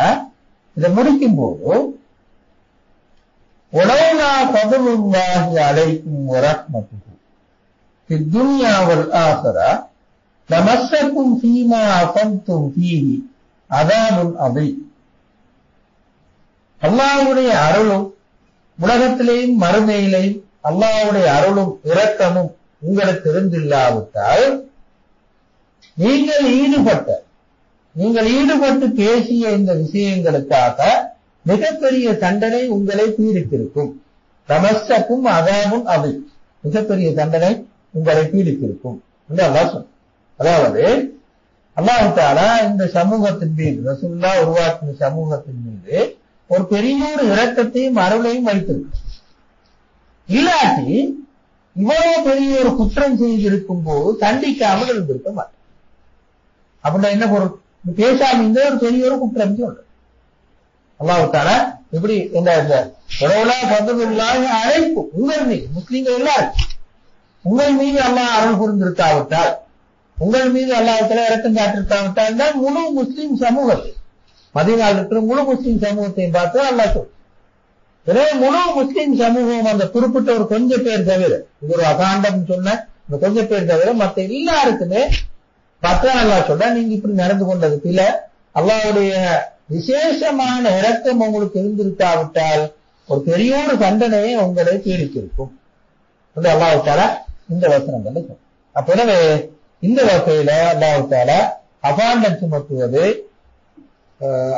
இதை முடிக்கும் போது, உலௌலா ஃபதுலுல்லாஹி அலைக்கும் வரஹ்மத்துஹு ஃபித் துன்யா வல் ஆখিরা லமஸ்ஸக்கும் ஃபீமா அஃபன்தும் ஃபீஹி அஸாபுன் அதீம். அல்லாஹ்வுடைய அருளும் உலகத்திலேயும் மறுமையிலேயும் அல்லாஹ்வுடைய அருளும் இரக்கமும் உங்களுக்கு இருந்தில்லாவிட்டால், நீங்கள் ஈடுபட்டு பேசிய இந்த விஷயங்களுக்காக மிகப்பெரிய தண்டனை உங்களை பீடித்திருக்கும். தமஸ்ஸக்கும் அஸாபுன் அதீம், மிகப்பெரிய தண்டனை உங்களை பீடித்திருக்கும் என்று அல்லாஹ் சொன்னார். அதாவது அல்லாஹ் தஆலா இந்த சமூகத்தின் மீது, ரசூலுல்லாஹ் உருவாக்கின சமூகத்தின் மீது ஒரு பெரிய ஒரு இரக்கத்தையும் அருளையும் வைத்திருக்கு. இல்லாட்டி இவ்வளவு பெரிய ஒரு குற்றம் செய்திருக்கும் போது தண்டிக்காமல் இருந்திருக்க மாட்டேன். அப்படின்னா என்ன பொருள்? பேசாம இந்த ஒரு பெரிய ஒரு குற்றம் சொல்ற அல்லாஹ் தஆலா இப்படி என்ன அழைக்கும் உங்கள் மீது, முஸ்லீம்கள் எல்லாரும் உங்கள் மீது அல்லாஹ் அருள் புரிந்திருக்காவிட்டால், உங்கள் மீது அல்லாஹ் தஆலா இரக்கம் காட்டிருக்காவிட்டால் தான் முழு முஸ்லீம் சமூகத்தை, மதீனாவில் இருக்கிற முழு முஸ்லீம் சமூகத்தையும் பார்த்து அல்லாஹ் சொல். எனவே முழு முஸ்லீம் சமூகம் அந்த குறிப்பிட்ட ஒரு கொஞ்சம் பேர் தவிர, இது ஒரு அகாண்டம் சொன்ன இந்த கொஞ்சம் பேர் தவிர மற்ற எல்லாருக்குமே பத்தா அல்லாஹ் சொல்ல, நீங்க இப்படி நடந்து கொண்டது பில, அல்லாஹ்வுடைய விசேஷமான இரக்கம் உங்களுக்கு இருந்திருக்காவிட்டால் ஒரு பெரிய ஒரு தண்டனையை உங்களை பீடித்திருக்கும் என்று அல்லாஹ் தஆலா இந்த வசனங்களை சொல்ல. அப்ப எனவே இந்த வகையில அல்லாஹ் தஆலா அபாண்டம் சுமத்துவது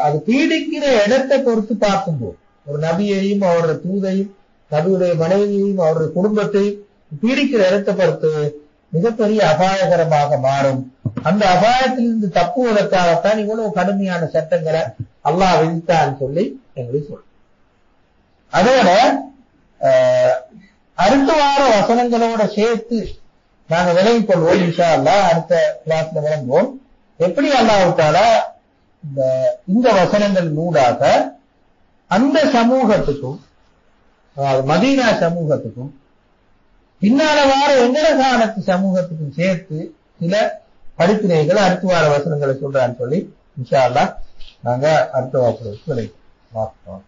அது பீடிக்கிற இடத்தை பொறுத்து பார்க்கும்போது, ஒரு நபியையும் அவருடைய தூதையும் நபியுடைய மனைவியையும் அவருடைய குடும்பத்தையும் பீடிக்கிற இடத்தை பொறுத்து மிகப்பெரிய அபாயகரமாக மாறும். அந்த அபாயத்திலிருந்து தப்புவதற்காகத்தான் இவ்வளவு கடுமையான சட்டங்களை அல்லாஹ் விதித்தான்னு சொல்லி எங்களுக்கு சொல்லும். அதோட அடுத்த வார வசனங்களோட சேர்த்து நாங்க விலகிக் கொள்வோம் இன்ஷா அல்லாஹ். அடுத்த கிளாஸ்ல விளங்குவோம் எப்படி அல்லாஹ் தஆலா இந்த வசனங்கள் ஊடாக அந்த சமூகத்துக்கும் மதீனா சமூகத்துக்கும் பின்னால வார எங்கடகானத்து சமூகத்துக்கும் சேர்த்து சில படிப்பினைகள் அடுத்த வார வசனங்களை சொல்றான்னு சொல்லி இன்ஷா அல்லாஹ் நாங்க அடுத்த வாரத்துக்கு விளைவிப்போம்.